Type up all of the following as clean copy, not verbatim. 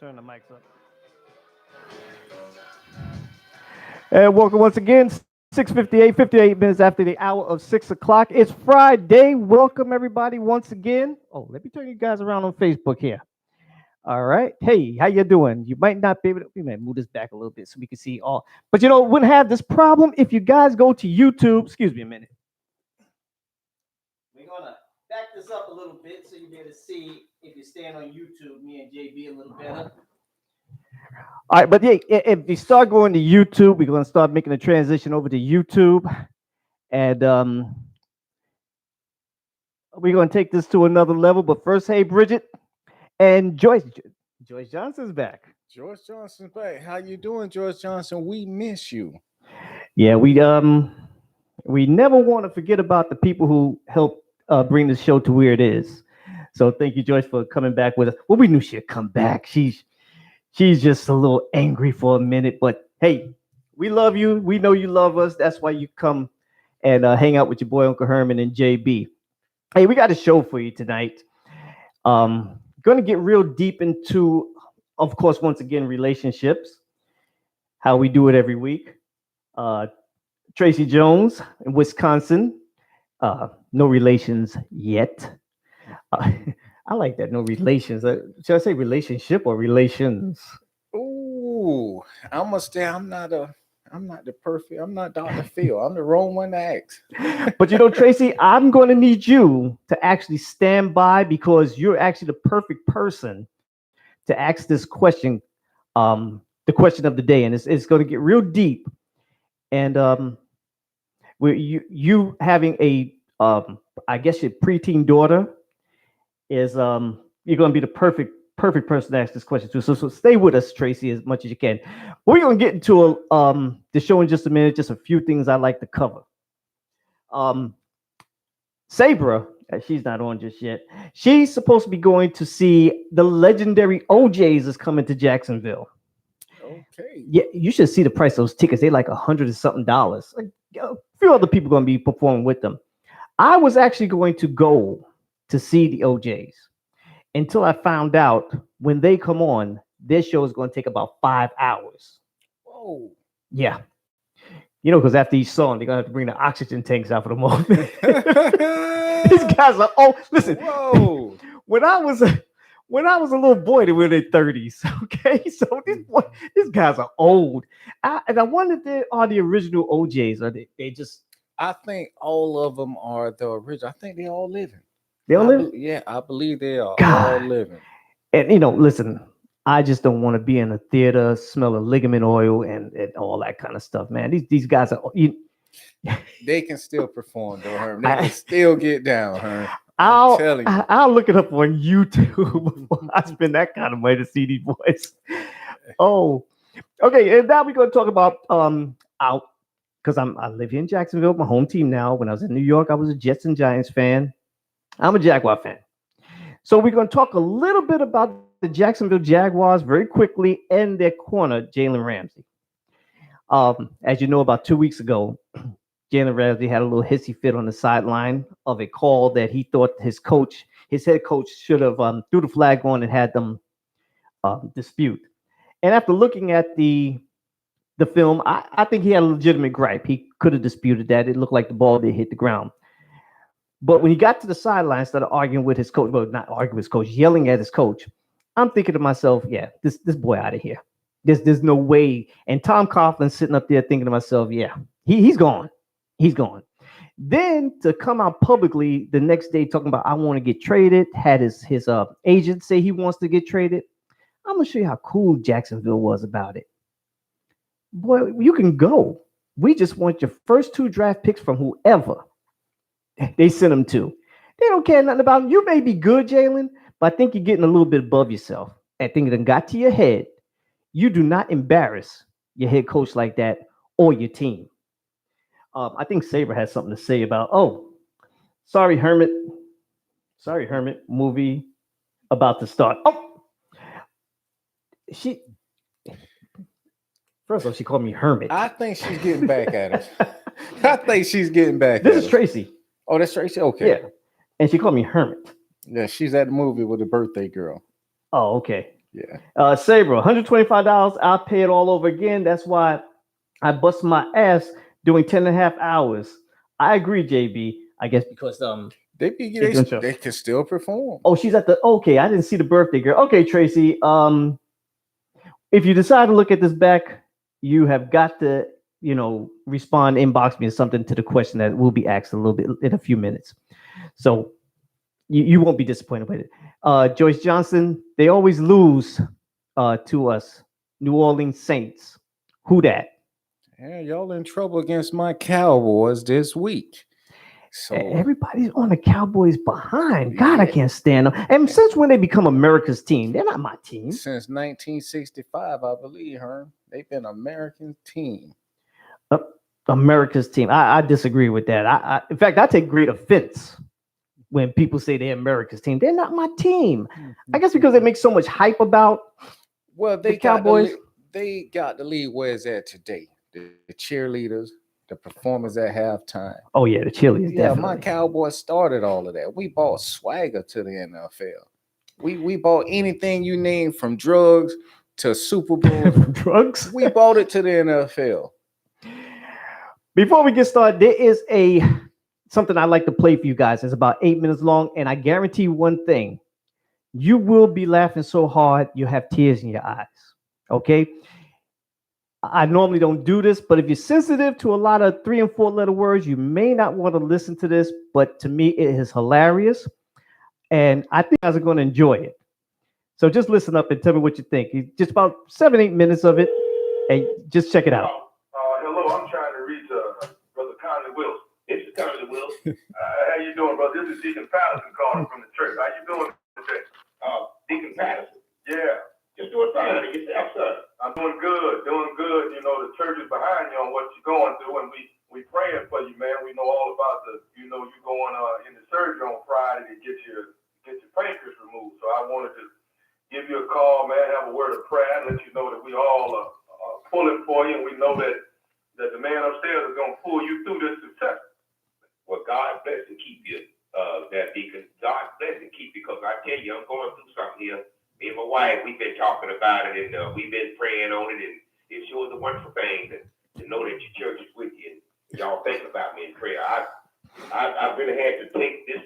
Turn the mics up. And welcome once again, 6:58, 58 minutes after the hour of 6 o'clock. It's Friday. Welcome everybody once again. Oh, let me turn you guys around on Facebook here. All right. Hey, how you doing? You might not be able to, we might move this back a little bit so we can see all. But wouldn't have this problem if you guys go to YouTube. Excuse me a minute. We're gonna back this up a little bit so you'll be able to see if you're staying on YouTube, me and JB a little better. All right, but yeah, if you start going to YouTube, we're going to start making a transition over to YouTube, and we're going to take this to another level. But first, hey, Bridget and Joyce. Joyce Johnson's back. George Johnson's back. How you doing, George Johnson? We miss you. Yeah, we never want to forget about the people who helped bring the show to where it is. So thank you, Joyce, for coming back with us. Well, we knew she'd come back. She's just a little angry for a minute, but hey, we love you. We know you love us. That's why you come and hang out with your boy Uncle Herman and JB. Hey, we got a show for you tonight. Going to get real deep into, of course, once again, relationships. How we do it every week. Tracy Jones in Wisconsin. No relations yet. I like that. No relations. Should I say relationship or relations? Ooh, I must say I'm not Dr. Phil. I'm the wrong one to ask. But Tracy, I'm going to need you to actually stand by because you're actually the perfect person to ask this question, the question of the day, and it's going to get real deep. And you having a I guess your preteen daughter is you're going to be the perfect person to ask this question to. So stay with us, Tracy, as much as you can. We're going to get into the show in just a minute. Just a few things I like to cover. Sabra, she's not on just yet. She's supposed to be going to see the legendary OJs is coming to Jacksonville. Okay. Yeah, you should see the price of those tickets. They're like $100 and something. Like, a few other people going to be performing with them. I was actually going to go to see the OJs until I found out when they come on, their show is going to take about 5 hours. Whoa. Yeah. Because after each song, they're going to have to bring the oxygen tanks out for the moment. These guys are old. Listen, whoa. when I was a little boy, they were in their 30s. Okay. So these guys are old. And I wonder if they are the original OJs or they just. I think all of them are the original. I think they all living. They all live? Yeah, I believe they are God. all living. And listen, I just don't want to be in a theater, smell of ligament oil and all that kind of stuff, man. These guys are. They can still perform, though, Herman. They can still get down, Herman. I'll look it up on YouTube before I spend that kind of money to see these boys. Oh, okay. And now we're going to talk about out because I live here in Jacksonville, my home team now. When I was in New York, I was a Jets and Giants fan. I'm a Jaguar fan. So we're going to talk a little bit about the Jacksonville Jaguars very quickly and their corner, Jalen Ramsey. As you know, about 2 weeks ago, Jalen Ramsey had a little hissy fit on the sideline of a call that he thought his head coach should have threw the flag on and had them dispute. And after looking at the film, I think he had a legitimate gripe. He could have disputed that. It looked like the ball did hit the ground. But when he got to the sideline, started arguing with his coach, well, not arguing with his coach, yelling at his coach, I'm thinking to myself, yeah, this boy out of here. There's no way. And Tom Coughlin's sitting up there thinking to myself, yeah, he's gone. He's gone. Then to come out publicly the next day talking about I want to get traded, had his agent say he wants to get traded. I'm going to show you how cool Jacksonville was about it. Boy, you can go. We just want your first 2 draft picks from whoever they sent them to. They don't care nothing about them. You may be good, Jalen, but I think you're getting a little bit above yourself. I think it done got to your head. You do not embarrass your head coach like that or your team. I think Sabre has something to say about, sorry, Hermit movie about to start. First of all, she called me Hermit. I think she's getting back at us. I think she's getting back This at is us. Tracy. Oh, that's Tracy? Okay. Yeah. And she called me Hermit. Yeah, she's at the movie with the birthday girl. Oh, okay. Yeah. Sabre, $125. I'll pay it all over again. That's why I bust my ass doing 10 and a half hours. I agree, JB. I guess because They can still perform. oh, she's at the okay. I didn't see the birthday girl. Okay, Tracy. If you decide to look at this back, you have got to, respond, inbox me or something to the question that will be asked a little bit in a few minutes. So you won't be disappointed with it. Joyce Johnson, they always lose to us. New Orleans Saints. Who that? Yeah, y'all in trouble against my Cowboys this week. So Everybody's on the Cowboys behind. God, I can't stand them. And since when they become America's team? They're not my team. Since 1965, I believe, Herm. They've been American team. America's team. I disagree with that. In fact, I take great offense when people say they're America's team. They're not my team. I guess because they make so much hype about the Cowboys. They got the league where it's at today. The cheerleaders, the performance at halftime. Oh yeah, the cheerleaders. Yeah, definitely. my Cowboys started all of that. We bought swagger to the NFL. We bought anything you name, from drugs to Super Bowl. Drugs. We bought it to the NFL. Before we get started, there is something I like to play for you guys. It's about 8 minutes long, and I guarantee you one thing: you will be laughing so hard you'll have tears in your eyes. Okay. I normally don't do this, but if you're sensitive to a lot of 3 and 4 letter words, you may not want to listen to this. But to me, it is hilarious, and I think you guys are going to enjoy it. So just listen up and tell me what you think. It's just about 7-8 minutes of it, and just check it out. Hello, I'm trying to reach Brother Conley Wilson. This is Conley Wilson. How you doing, brother? This is Deacon Patterson calling from the church. How you doing today? Deacon Patterson? Yeah. Just doing fine. Yourself, sir? I'm doing good, doing good. You know, the church is behind you on what you're going through, and we praying for you, man. We know all about you going in the surgery on Friday to get your pancreas removed. So I wanted to give you a call, man, have a word of prayer, and let you know that we all are pulling for you, and we know that the man upstairs is going to pull you through this success. Well, God bless and keep you, that deacon. God bless and keep you, because I tell you, I'm going through something here. Me and my wife, we've been talking about it, and we've been praying on it, and it sure is a wonderful thing to know that your church is with you, and y'all thinking about me in prayer. I really had to take this.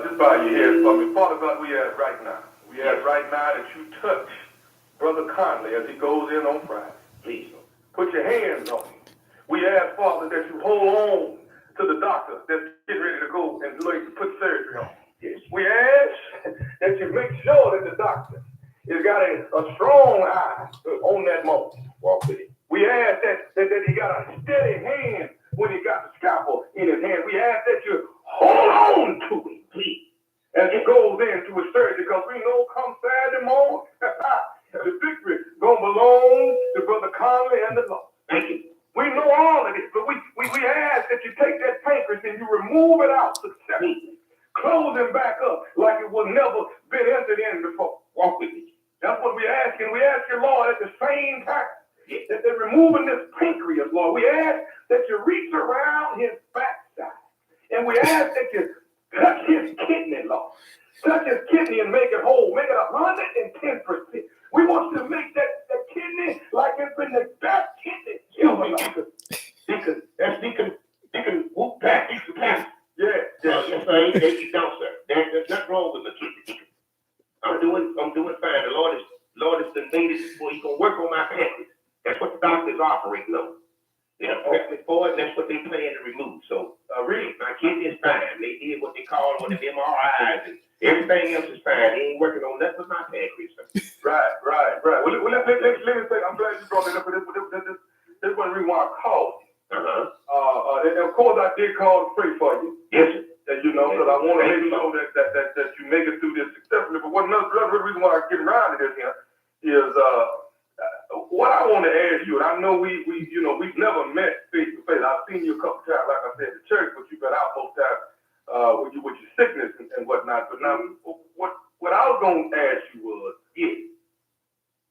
Just bow your heads for me. Father God, we ask right now. We ask right now that you touch Brother Conley as he goes in on Friday. Please, Lord. Put your hands on him. We ask, Father, that you hold on to the doctor that's getting ready to go and put surgery on. Yes. We ask that you make sure that the doctor has got a strong eye on that moment. Walk with it. We ask that he got a steady hand when he got the scalpel in his hand. We ask that you hold on to him, please, as he goes into his surgery, because we know come Saturday morning, the victory gonna belong to Brother Conley and the Lord. Thank you. We know all of this, but we ask that you take that pancreas and you remove it out successfully. Close him back up like it was never been entered in before. Walk with me. That's what we ask, and we ask you, Lord, at the same time that they're removing this pancreas, Lord. We ask that you reach around his backside, and we ask that you touch his kidney, Lord. Touch his kidney and make it whole. Make it 110%. We want you to make that kidney like it's been the best kidney ever. Deacon, that's Deacon Whoop Pat. Yeah. Yes, sir. You don't, sir. There's nothing wrong with the kidney. I'm doing fine. The Lord is the thing before He's gonna work on my pancreas. That's what the doctor's operating on. Yeah, prepping for it. That's what they plan to remove. So, really, my kidney is fine. They did what they call one of them MRIs, and everything else is fine. They ain't working on nothing but my pancreas. Right. Well, let me say, I'm glad you brought it up. This one reason why I called you. And of course, I did call to pray for you. Yes, sir. Because I want to make sure that you make it through this successfully. But another reason why I get around to this here is what I want to ask you. And I know we've never met face to face. I've seen you a couple times, like I said, at church, but you've been out most times with your sickness and whatnot. But now, what I was going to ask you was,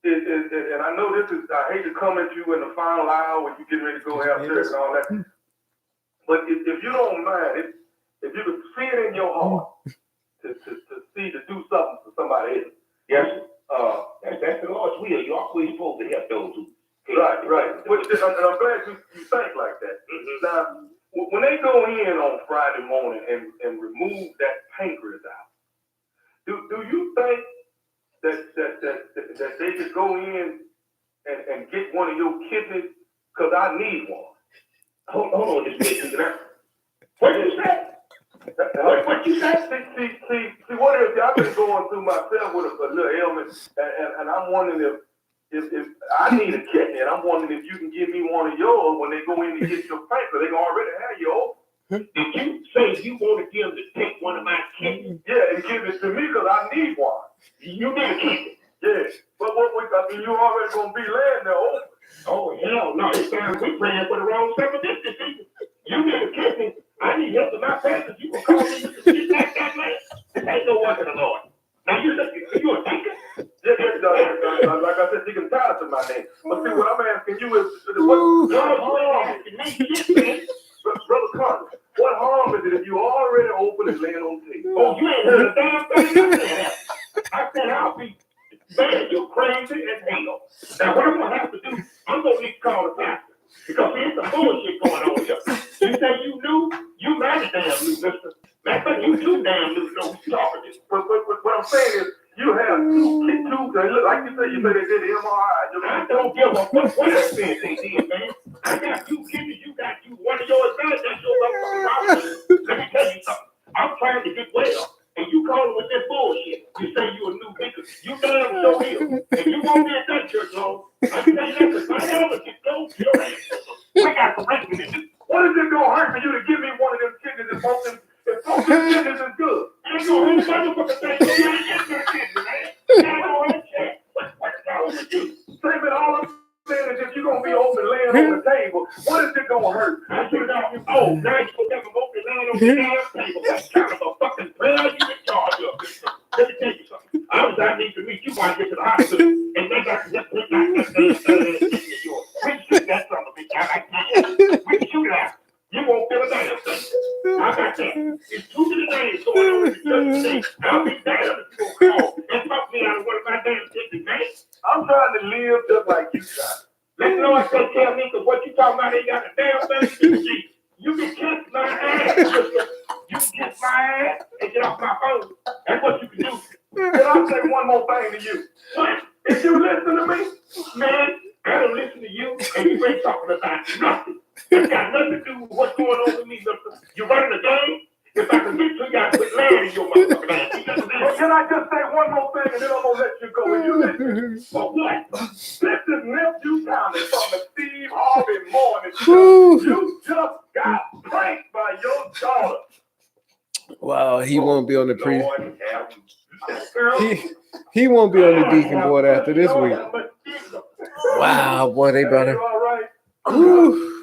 and I know this is, I hate to come at you in the final hour when you're getting ready to go have church and all that. But if you don't mind, if you could see it in your heart to do something for somebody else. Yes, that's the Lord's will. You're always supposed to help those who. Right. And I'm glad you think like that. Now, when they go in on Friday morning and remove that pancreas out, do you think that they could go in and get one of your kidneys? Because I need one. Hold on just a minute. What did you say? What you say? See, what is I've been going through myself with a little ailment, and I'm wondering if I need a kidney, and I'm wondering if you can give me one of yours when they go in to get your paper. They can already have yours. Did you say you wanted them to take one of my kidneys? Yeah, and give it to me because I need one. You need a kidney? Yeah, but you already gonna be laying there open. Oh hell no! It sounds we praying for the wrong separation. You need a kidney. I need help with my pastor. You can call me to sit like that, man. This ain't no work of the Lord. Now you a deacon? Yeah, like I said, Deacon Tyler to my name. But see, what I'm asking you is, what harm? Brother Carter, what harm is it if you already open and laying on the table? Oh, you ain't heard a damn thing. I said I'll be man, you're crazy as hell. Now what I'm gonna have to do, I'm gonna need to call the pastor. Because there's some bullshit going on here. You say you knew, you mighty damn new, mister. Matter of fact, you too damn new to know who's talking this. But what I'm saying is, you have two, like you say they did the MRI. I don't give a fuck what I said they did, man. I got two kidneys, you got you. One of yours bad, that's your motherfucking problem. Let me tell you something. I'm trying to get well. And you calling with this bullshit. You say you a new nigga. You damn so ill. And you won't be at that church long. I tell you that because my helmet just goes to your ass. We got some wrestling in this. What is it gonna hurt for you to give me one of them kidneys if both them kidneys is good? I ain't gonna hurt motherfucker thing. You ain't getting no kidney, man. I ain't gonna hurt you. What's wrong with you? Same it all I'm saying is if you're gonna be open laying on the table, what is it gonna hurt? I should have now you gonna have them open laying on the damn table. That's kind of a fucking prayer you in charge of. Let me tell you something. I need to meet you while I get to the hospital. And then I can just put that yours. We can shoot that son of a bitch out. I can't. We can shoot it out. You won't feel a damn thing. How about that? It's too many things going on in the church today. I'll be damned if you gonna call and talk me out of one of my damn kidneys, man. I'm trying to live just like you try. Let the Lord say, tell me, because what you talking about ain't got a damn thing to do with you. You can kiss my ass. You can kiss my ass and get off my phone. That's what you can do. Can I say one more thing to you? What? If you listen to me, man, I don't listen to you, and you ain't talking about nothing. It's got nothing to do with what's going on with me, mister. You running the game? If I can get you, you got to put land in your motherfucking ass. Well, can I just say one more thing, and then I'm going to let you go? And you listen. For what? This is Nephew County from the Steve Harvey Morning Show. You just got pranked by your daughter. Wow, he won't be on the pre. Lord, have He won't be on the deacon board after this week. Wow, boy, they better. All right. Whew.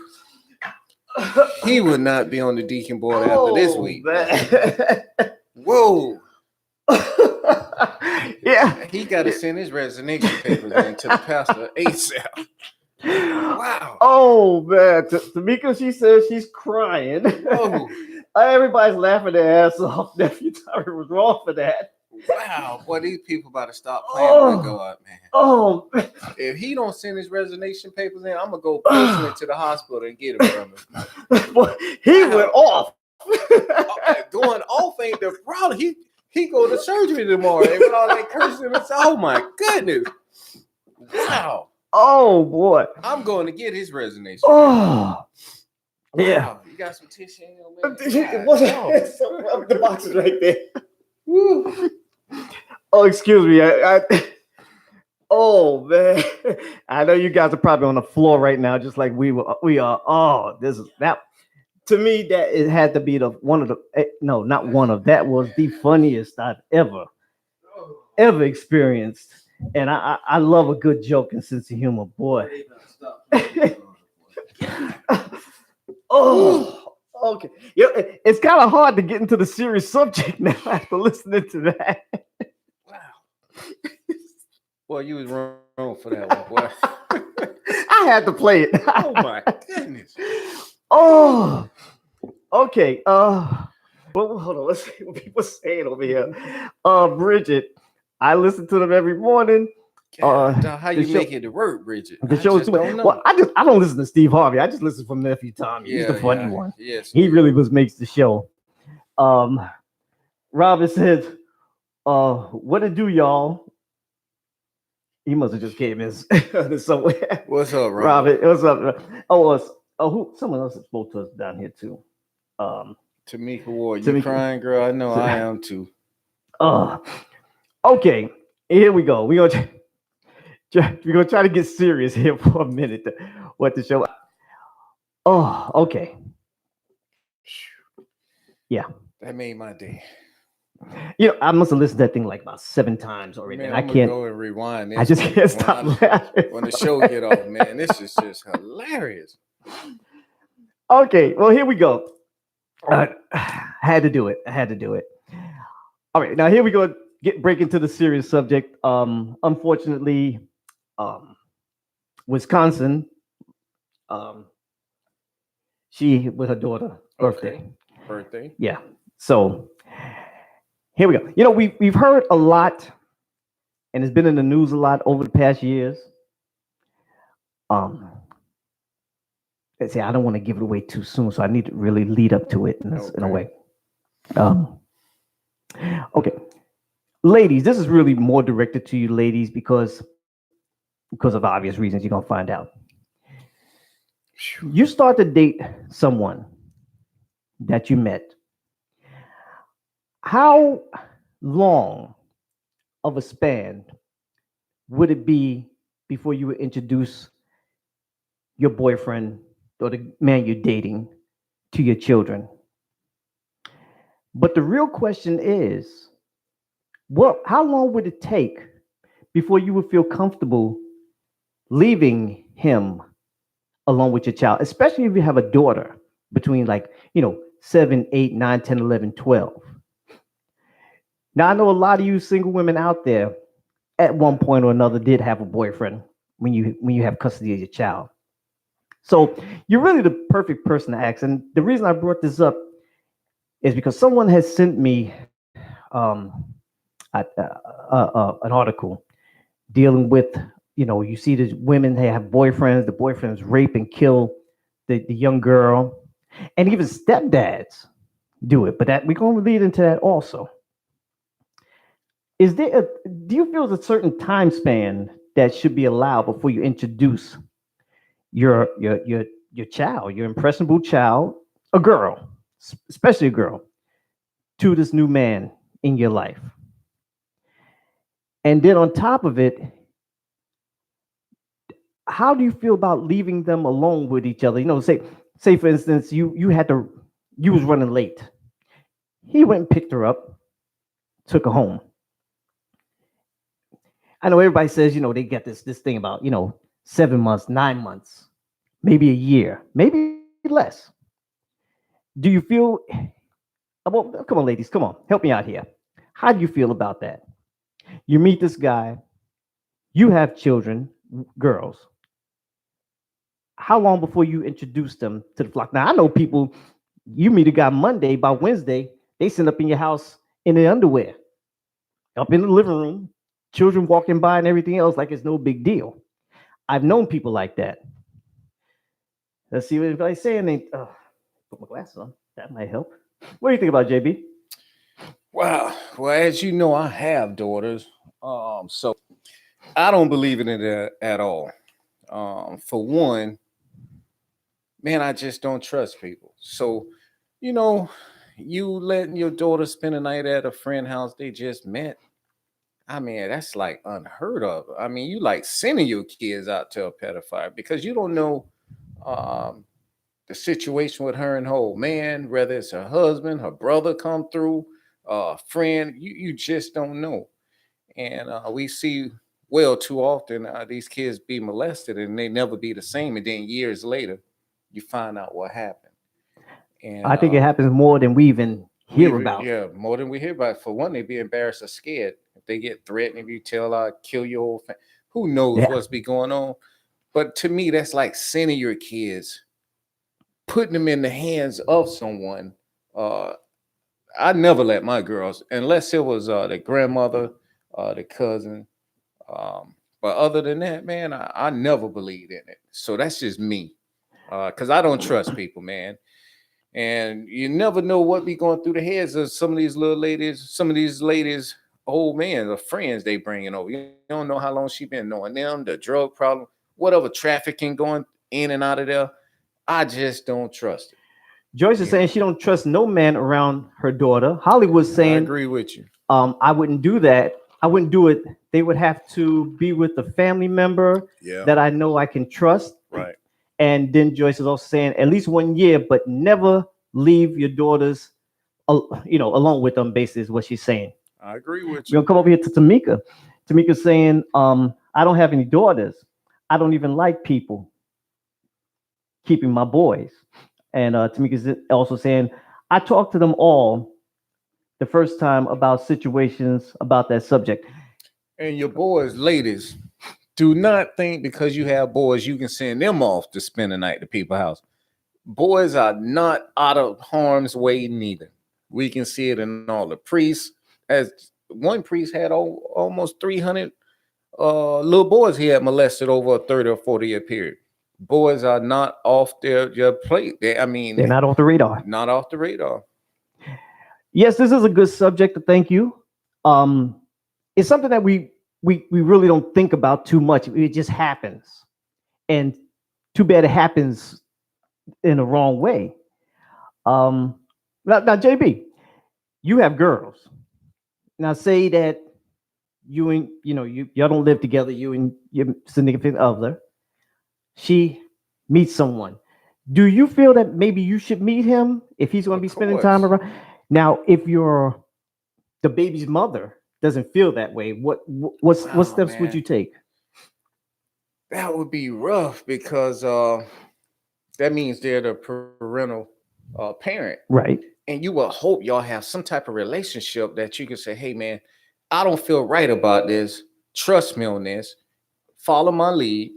He would not be on the deacon board after this week. Whoa. Yeah. He got to send his resignation papers in to the pastor ASAP. Wow. Oh man, Tamika, she says she's crying. Oh. Everybody's laughing their ass off. Nephew Tyler was wrong for that. Wow, boy, these people about to stop playing with God, man. Oh, if he don't send his resignation papers in, I'm gonna go personally to the hospital and get him from him. Boy, he went off. Going off ain't the problem. He go to surgery tomorrow and with all that cursing. Oh my goodness! Wow. Oh boy. I'm going to get his resignation. Oh yeah. Wow, you got some tissue in your leg. The box is right there. Woo. Oh, excuse me. Oh man, I know you guys are probably on the floor right now, just like we are. Oh, this is that. To me, that it had to be the one of the no, not one of that was the funniest I've ever experienced. And I love a good joke and sense of humor, boy. Oh, okay. Yeah, it's kind of hard to get into the serious subject now after listening to that. Wow. Boy, you was wrong for that one, boy. I had to play it. Oh my goodness. Oh, okay. Well, hold on. Let's see what people saying over here. Bridget, I listen to them every morning. God, how the you show- make it to work, Bridget? The I show is just too don't know. well. I don't listen to Steve Harvey. I just listen from Nephew Tommy. He's the funny one. Yes, He really makes the show. Robert says, what it do, y'all? He must have just came in somewhere. What's up, Robert? What's up? Someone else spoke to us down here too. Tamika Ward, you Tamika. crying, girl? I know I am too. Okay, here we go. We're gonna try to get serious here for a minute. What the show? Oh, okay. Yeah. That made my day. You know, I must have listened to that thing like about 7 times already. Man, And I I'm gonna can't. go and rewind this. I just can't stop laughing. When the show get off, man, this is just hilarious. Okay, well here we go. Had to do it. I had to do it. All right, now here we go. Break into the serious subject. Unfortunately, Wisconsin. She with her daughter birthday. Okay. Birthday. Yeah. So here we go. You know, we've heard a lot, and it's been in the news a lot over the past years. Let's say I don't want to give it away too soon, so I need to really lead up to it in a way. Okay, ladies, this is really more directed to you, ladies, because of obvious reasons. You're gonna find out. You start to date someone that you met. How long of a span would it be before you would introduce your boyfriend or the man you're dating to your children? But the real question is, how long would it take before you would feel comfortable leaving him along with your child, especially if you have a daughter between 7, 8, 9, 10, 11, 12. Now, I know a lot of you single women out there at one point or another did have a boyfriend when you have custody of your child. So you're really the perfect person to ask. And the reason I brought this up is because someone has sent me an article dealing with, you see these women, they have boyfriends, the boyfriends rape and kill the young girl, and even stepdads do it. But that we're going to lead into that also. Do you feel there's a certain time span that should be allowed before you introduce your child, your impressionable child, a girl, especially a girl, to this new man in your life? And then on top of it, how do you feel about leaving them alone with each other? Say for instance, you was running late. He went and picked her up, took her home. I know everybody says, they get this thing about, 7 months, 9 months, maybe a year, maybe less. Do you feel, well, come on, ladies, come on, help me out here. How do you feel about that? You meet this guy, you have children, girls. How long before you introduce them to the flock? Now, I know people, you meet a guy Monday, by Wednesday, they send up in your house in their underwear, up in the living room, children walking by and everything else like it's no big deal. I've known people like that. Let's see what anybody's saying. Put my glasses on. That might help. What do you think about JB? Wow. Well, as you know, I have daughters. So I don't believe in it at all. For one, man, I just don't trust people. So, you know, you letting your daughter spend a night at a friend house they just met. I mean, that's like unheard of. I mean, you like sending your kids out to a pedophile because you don't know um, the situation with her and her old man, whether it's her husband, her brother come through, friend. You just don't know. And we see well too often these kids be molested and they never be the same. And then years later, you find out what happened. And I think it happens more than we even hear about. yeah, more than we hear about. For one, they be embarrassed or scared. If they get threatened, if you tell kill your whole family, who knows Yeah. what's be going on. But to me, that's like sending your kids, putting them in the hands of someone. Uh, I never let my girls, unless it was the grandmother, the cousin. But other than that, man, I never believed in it. So that's just me, because I don't trust people, man. And you never know what be going through the heads of some of these little ladies, some of these ladies, old men or friends they bringing over. You don't know how long she been knowing them, the drug problem, whatever trafficking going in and out of there. I just don't trust it. Joyce is saying she don't trust no man around her daughter. Holly was I saying, agree with you. I wouldn't do that. I wouldn't do it. They would have to be with a family member Yeah, that I know I can trust. right. And then Joyce is also saying at least 1 year, but never leave your daughters, alone with them. Basically, is what she's saying. I agree with We're you. gonna come over here to Tamika. Tamika's saying, I don't have any daughters. I don't even like people keeping my boys. And Tamika's also saying, I talked to them all the first time about situations about that subject. And your boys, ladies, do not think because you have boys you can send them off to spend the night at people's house. Boys are not out of harm's way neither. We can see it in all the priests. As one priest had almost 300 little boys he had molested over a 30 or 40-year period. Boys are not off their plate. I mean, They're not off the radar. not off the radar. Yes, this is a good subject to thank you. Um, it's something that we really don't think about too much. It just happens, and too bad it happens in the wrong way. Now, JB, you have girls. Now, say that you and y'all don't live together. You and your significant other. She meets someone. Do you feel that maybe you should meet him if he's going to be Of spending course. time around? Now, if the baby's mother doesn't feel that way, what Oh, steps would man. you take? That would be rough because that means they're the parental parent. Right. And you will hope y'all have some type of relationship that you can say, hey, man, I don't feel right about this. Trust me on this. Follow my lead.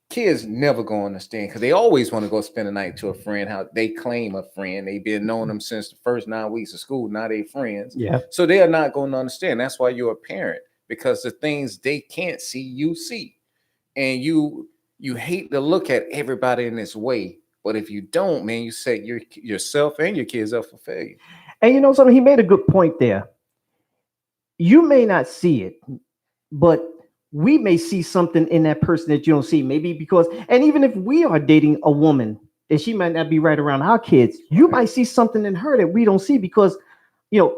Kids never gonna understand because they always want to go spend a night to a friend. How they claim a friend, they've been knowing them since the first 9 weeks of school. Now they friends, Yeah. so they are not going to understand. That's why you're a parent, because the things they can't see, you see, and you hate to look at everybody in this way. But if you don't, man, you set yourself and your kids up for failure. And you know something, he made a good point there. You may not see it, but we may see something in that person that you don't see. Maybe because, and even if we are dating a woman and she might not be right around our kids, you might see something in her that we don't see because,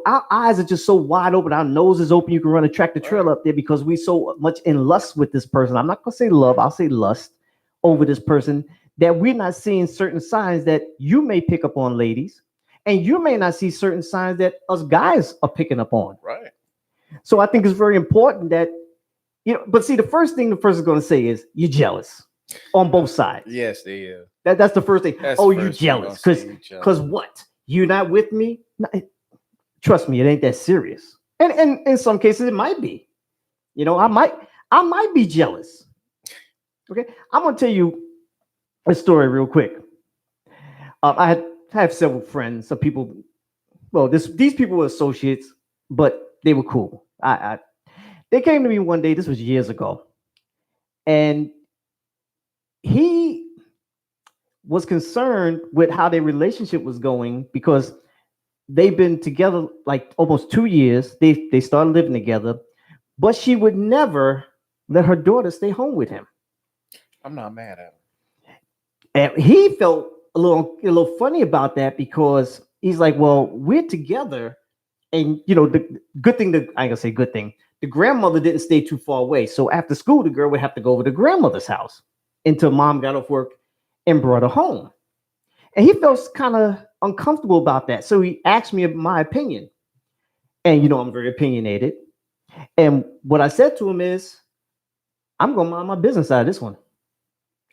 our eyes are just so wide open, our nose is open. You can run a tractor trailer up there because we so much in lust with this person. I'm not gonna say love, I'll say lust over this person, that we're not seeing certain signs that you may pick up on, ladies, and you may not see certain signs that us guys are picking up on. Right. So I think it's very important that, but see, the first thing the person's going to say is you're jealous on both sides. Yes, they is. That's the first thing. That's Oh, the you first thing I'm jealous gonna say, you because jealous. what? You're not with me? No, trust me, it ain't that serious. And in some cases, it might be. I might be jealous. Okay, I'm gonna tell you a story real quick. I have several friends, some people. Well, these people were associates, but they were cool. They came to me one day. This was years ago, and he was concerned with how their relationship was going because they've been together like almost 2 years. They started living together, but she would never let her daughter stay home with him. I'm not mad at him. And he felt a little funny about that because he's like, well, we're together. And the good thing, I ain't gonna say good thing. The grandmother didn't stay too far away. So after school, the girl would have to go over to grandmother's house until mom got off work and brought her home. And he felt kind of uncomfortable about that. So he asked me my opinion. And I'm very opinionated. And what I said to him is, I'm gonna mind my business out of this one.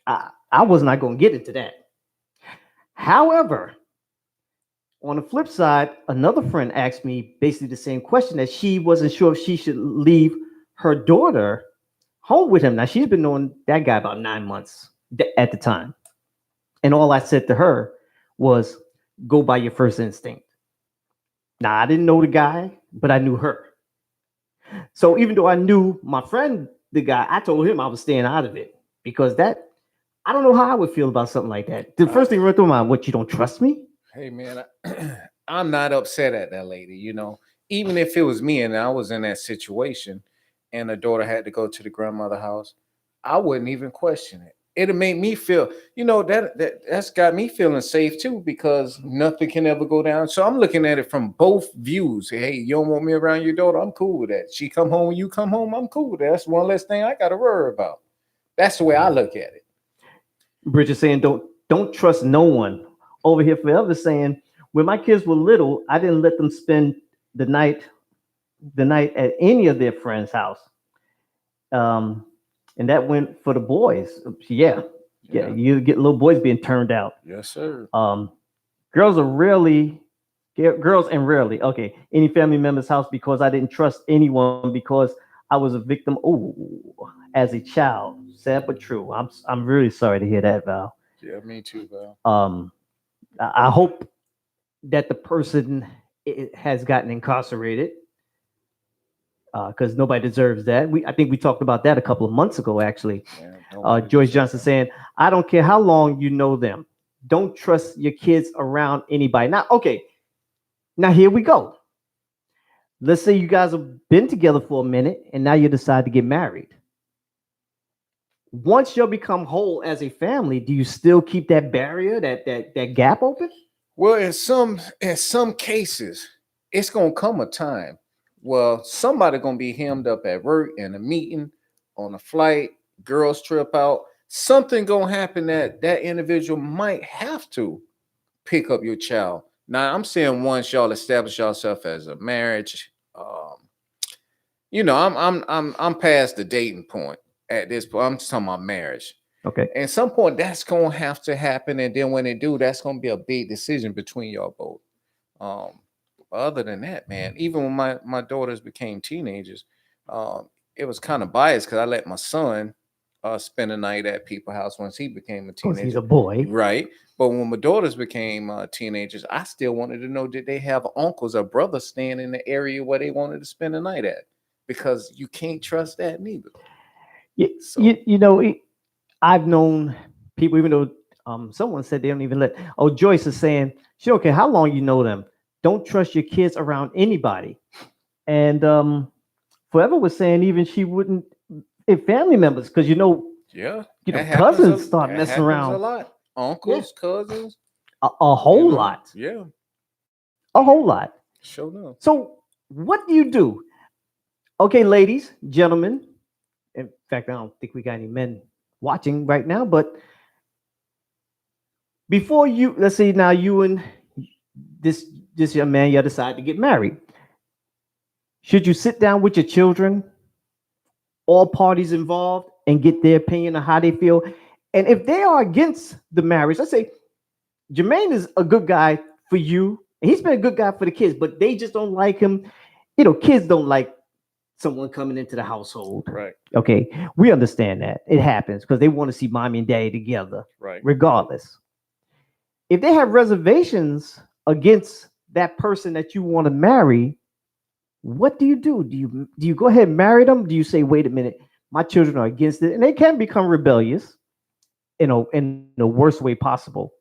I was not gonna get into that. However, on the flip side, another friend asked me basically the same question, that she wasn't sure if she should leave her daughter home with him. Now, she's been knowing that guy about 9 months at the time. And all I said to her was, go by your first instinct. Now, I didn't know the guy, but I knew her. So even though I knew my friend, the guy, I told him I was staying out of it, because I don't know how I would feel about something like that. The first thing that went through my mind, what, you don't trust me? Hey man, I'm not upset at that lady. Even if it was me and I was in that situation, and the daughter had to go to the grandmother house, I wouldn't even question it. It'll make me feel, that's got me feeling safe too, because nothing can ever go down. So I'm looking at it from both views. Hey, you don't want me around your daughter? I'm cool with that. She come home, you come home, I'm cool with that. That's one less thing I got to worry about. That's the way I look at it. Bridget saying, don't trust no one. Over here forever saying, when my kids were little, I didn't let them spend the night at any of their friends' house. And that went for the boys. Yeah. You get little boys being turned out. Yes, sir. Girls and rarely, okay, any family member's house, because I didn't trust anyone, because I was a victim. Oh, as a child. Sad but true. I'm really sorry to hear that, Val. Yeah, me too, Val. I hope that the person has gotten incarcerated, because nobody deserves that. I think we talked about that a couple of months ago, actually. Yeah, Joyce Johnson saying, I don't care how long you know them. Don't trust your kids around anybody. Now, okay, now here we go. Let's say you guys have been together for a minute and now you decide to get married. Once you become whole as a family, do you still keep that barrier, that gap open? Well, in some cases, it's gonna come a time. Well, somebody gonna be hemmed up at work, in a meeting, on a flight, girls trip out. Something gonna happen that individual might have to pick up your child. Now, I'm saying once y'all establish yourself as a marriage, I'm past the dating point at this point. I'm talking about marriage. Okay. At some point, that's gonna have to happen, and then when they do, that's gonna be a big decision between y'all both. Other than that, man, even when my daughters became teenagers, it was kind of biased because I let my son spend a night at people's house once he became a teenager. He's a boy, right? But when my daughters became teenagers, I still wanted to know, did they have uncles or brothers staying in the area where they wanted to spend the night at? Because you can't trust that neither. I've known people, even though someone said they don't even let. Oh, Joyce is saying she don't care how long you know them. Don't trust your kids around anybody. And Forever was saying even she wouldn't, if family members, because cousins start messing around a lot. Uncles, cousins, a whole lot. Yeah, a whole lot. Sure enough. So what do you do? Okay, ladies, gentlemen. In fact, I don't think we got any men watching right now, but before you, let's say now you and this young man, you decide to get married. Should you sit down with your children, all parties involved, and get their opinion on how they feel? And if they are against the marriage, let's say Jermaine is a good guy for you, and he's been a good guy for the kids, but they just don't like him. Kids don't like someone coming into the household. Right. Okay. We understand that. It happens because they want to see mommy and daddy together. Right. Regardless. If they have reservations against that person that you want to marry, what do you do? Do you go ahead and marry them? Do you say, wait a minute, my children are against it? And they can become rebellious in the worst way possible.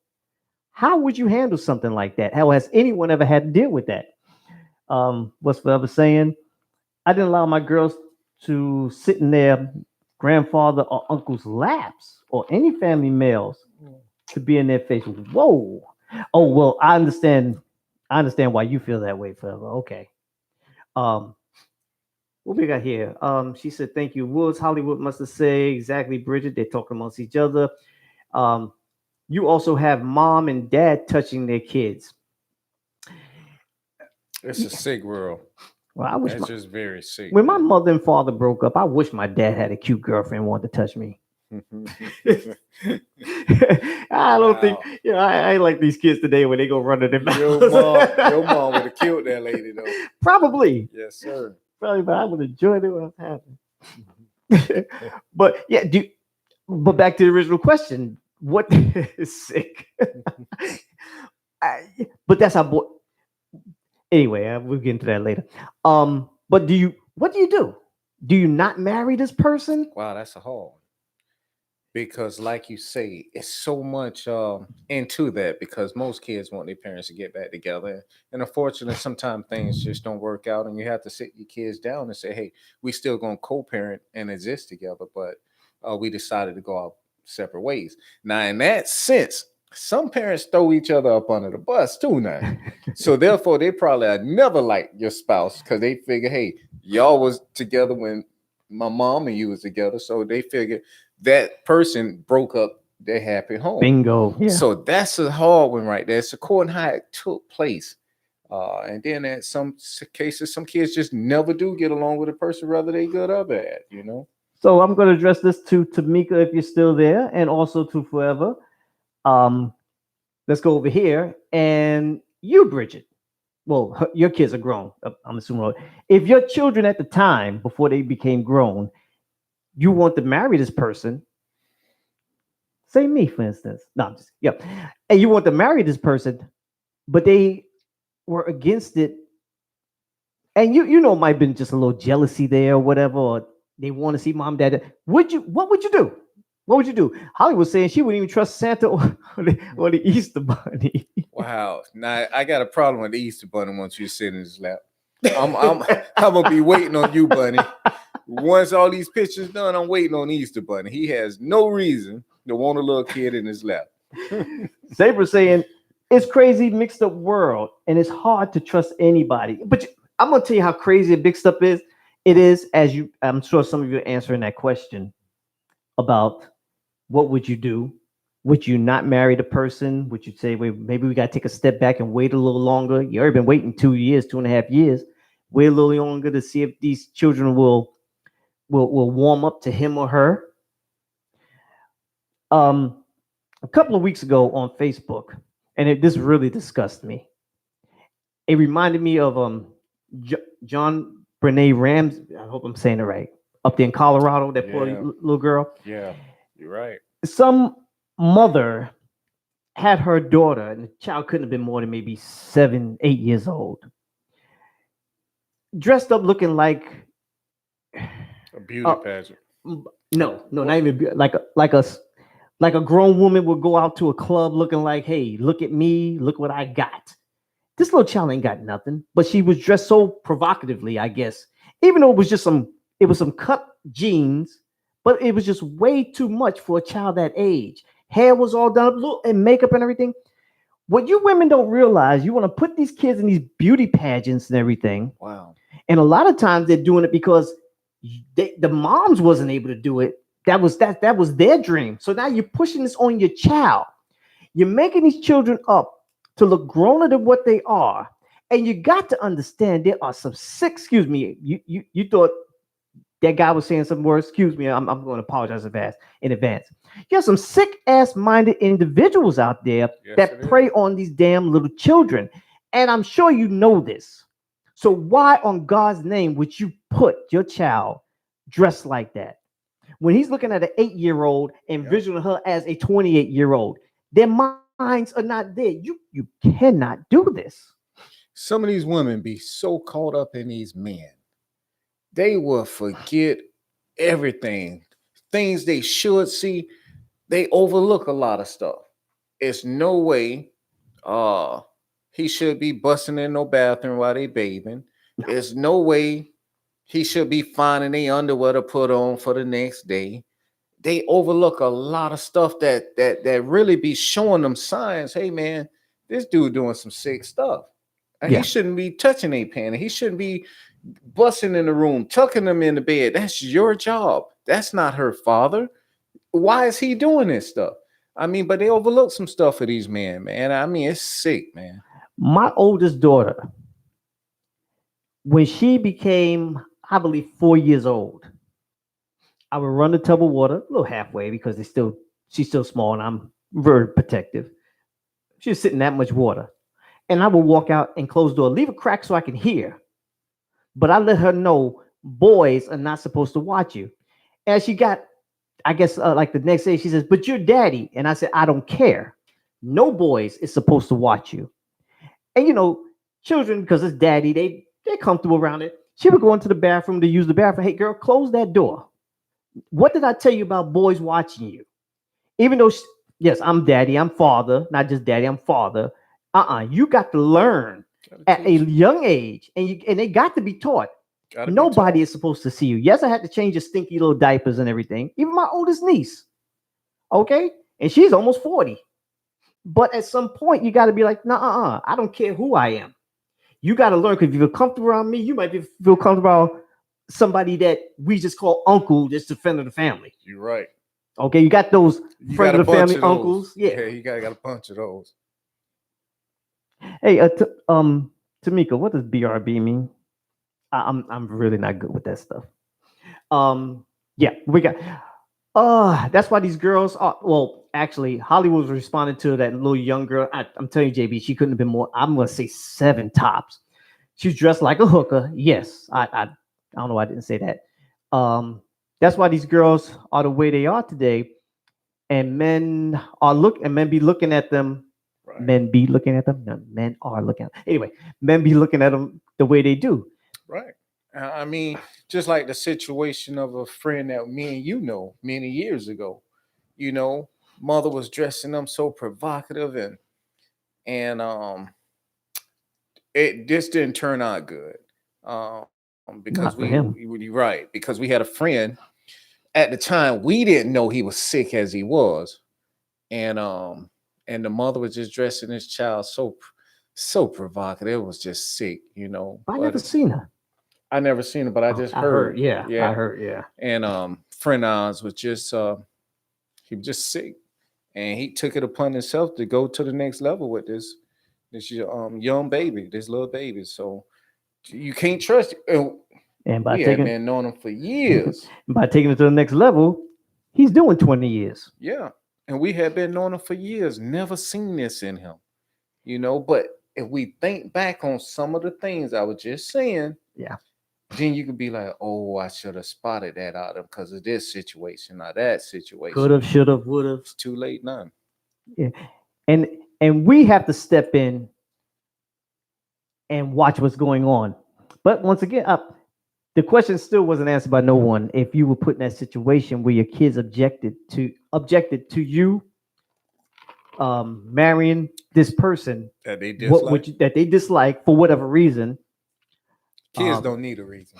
How would you handle something like that? How has anyone ever had to deal with that? What's Forever saying? I didn't allow my girls to sit in their grandfather or uncle's laps or any family males to be in their face. Whoa. Oh well, I understand. I understand why you feel that way, Forever. Okay. Um, what we got here? She said, "Thank you, Woods. Hollywood must have said exactly, Bridget. They're talking amongst each other. Um, you also have mom and dad touching their kids. It's a sick world. Well, I wish It's my just very sick. when my mother and father broke up, I wish my dad had a cute girlfriend wanted to touch me. I don't think Wow. I ain't like these kids today when they go running their Your mouths. mom would have killed that lady though. Probably, Yes, sir. probably, but I would enjoy it when it happened. But yeah, but back to the original question: what is sick? But that's how. Anyway, we'll get into that later. But what do you do? Do you not marry this person? Wow, that's a hard one. Because, like you say, it's so much into that because most kids want their parents to get back together. And unfortunately, sometimes things just don't work out, and you have to sit your kids down and say, hey, we still going to co parent and exist together, but we decided to go our separate ways. Now, in that sense, some parents throw each other up under the bus too now. So, therefore, they probably have never liked your spouse because they figure, hey, y'all was together when my mom and you was together. So they figure that person broke up their happy home. Bingo. Yeah. So that's a hard one right there. It's according how it took place. And then in some cases, some kids just never do get along with a person, whether they good or bad, you know? So I'm going to address this to Tamika if you're still there, and also to Forever. Let's go over here. And you, Bridget. Well, your kids are grown. I'm assuming. If your children at the time, before they became grown, you want to marry this person, say me, for instance. No, I'm just, yeah. And you want to marry this person, but they were against it. And you know, might have been just a little jealousy there or whatever, or they want to see mom, dad. What would you do? What would you do? Holly was saying she wouldn't even trust Santa or the Easter Bunny. Wow. Now I got a problem with the Easter Bunny once you sit in his lap. I'm gonna be waiting on you, Bunny. Once all these pictures done, I'm waiting on Easter Bunny. He has no reason to want a little kid in his lap. Saber saying it's crazy, mixed up world, and it's hard to trust anybody. But I'm gonna tell you how crazy a mixed up is. It is, as I'm sure some of you are answering that question about what would you do? Would you not marry the person? Would you say, wait, maybe we got to take a step back and wait a little longer? You already been waiting 2 years, 2.5 years. Wait a little longer to see if these children will warm up to him or her. A couple of weeks ago on Facebook, and this really disgusted me. It reminded me of John Brene Rams. I hope I'm saying it right. Up there in Colorado, that poor little girl. Yeah, you're right. Some mother had her daughter, and the child couldn't have been more than maybe 7, 8 years old, dressed up looking like a beauty pageant. No, not even like a grown woman would go out to a club looking like, hey, look at me, look what I got. This little child ain't got nothing, but she was dressed so provocatively, I guess. Even though it was some cut jeans, but it was just way too much for a child that age. Hair was all done up, and makeup and everything. What you women don't realize, you want to put these kids in these beauty pageants and everything. Wow. And a lot of times they're doing it because the moms wasn't able to do it. That was their dream. So now you're pushing this on your child. You're making these children up to look growner than what they are. And you got to understand there are some sick, excuse me, you thought that guy was saying some words, excuse me, I'm going to apologize in advance. You have some sick ass minded individuals out there that prey on these damn little children. And I'm sure you know this. So why on God's name would you put your child dressed like that? When he's looking at an 8-year-old and visualizing her as a 28-year-old, their minds are not there. You cannot do this. Some of these women be so caught up in these men. They will forget everything. Things they should see, they overlook a lot of stuff. It's no way he should be busting in no bathroom while they bathing. There's no way He should be finding their underwear to put on for the next day. They overlook a lot of stuff that really be showing them signs. Hey man, this dude doing some sick stuff. And Yeah. he shouldn't be touching a panty. He shouldn't be busting in the room, tucking them in the bed. That's your job. That's not her father. Why is he doing this stuff? I mean, but they overlook some stuff for these men, man. I mean, it's sick, man. My oldest daughter, when she became, I believe, 4 years old, I would run the tub of water a little halfway because she's still small and I'm very protective. She was sitting that much water. And I would walk out and close the door, leave a crack so I can hear. But I let her know boys are not supposed to watch you. And she got, I guess, like the next day, she says, "But you're daddy." And I said, "I don't care. No boys is supposed to watch you." And children, because it's daddy, they're comfortable around it. She would go into the bathroom to use the bathroom. "Hey, girl, close that door. What did I tell you about boys watching you?" Even though, yes, I'm daddy, I'm father, not just daddy, I'm father. You got to learn at a young age, and they got to be taught. Nobody is supposed to see you. Yes, I had to change your stinky little diapers and everything. Even my oldest niece, okay, and she's almost 40. But at some point, you got to be like, "Nah, I don't care who I am." You got to learn, because if you feel comfortable around me, you might feel comfortable around somebody that we just call uncle, just the friend of the family. You're right. Okay, you got those You friend got of the family uncles. Yeah, you got a bunch of those. Hey, Tamika, what does BRB mean? I'm really not good with that stuff. Yeah, we got. That's why these girls are. Well, actually, Hollywood was responding to that little young girl. I'm telling you, JB, she couldn't have been more. I'm gonna say 7 tops. She's dressed like a hooker. Yes, I don't know why I didn't say that. That's why these girls are the way they are today, and men be looking at them. Right. Men be looking at them. No, men are looking at them. Anyway, men be looking at them the way they do. Right. I mean, just like the situation of a friend that me and you know many years ago. Mother was dressing them so provocative, and it just didn't turn out good. Because Not for him. you're right, because we had a friend at the time. We didn't know he was sick as he was, and the mother was just dressing his child so provocative. It was just sick. I never seen her. I never seen it, but I just heard. Yeah, I heard. Yeah. And friend of ours was just he was just sick, and he took it upon himself to go to the next level with this young baby, this little baby. So you can't trust it. And by We had been knowing him for years. by taking it to the next level, he's doing 20 years. Yeah, and we had been knowing him for years. Never seen this in him, But if we think back on some of the things I was just saying, yeah, then you could be like, "Oh, I should have spotted that out of because of this situation or that situation." could have, should have, would have. It's too late now. Yeah, and we have to step in and watch what's going on. But once again, the question still wasn't answered by no one. If you were put in that situation where your kids objected to you marrying this person That they dislike. that they dislike for whatever reason. Kids don't need a reason.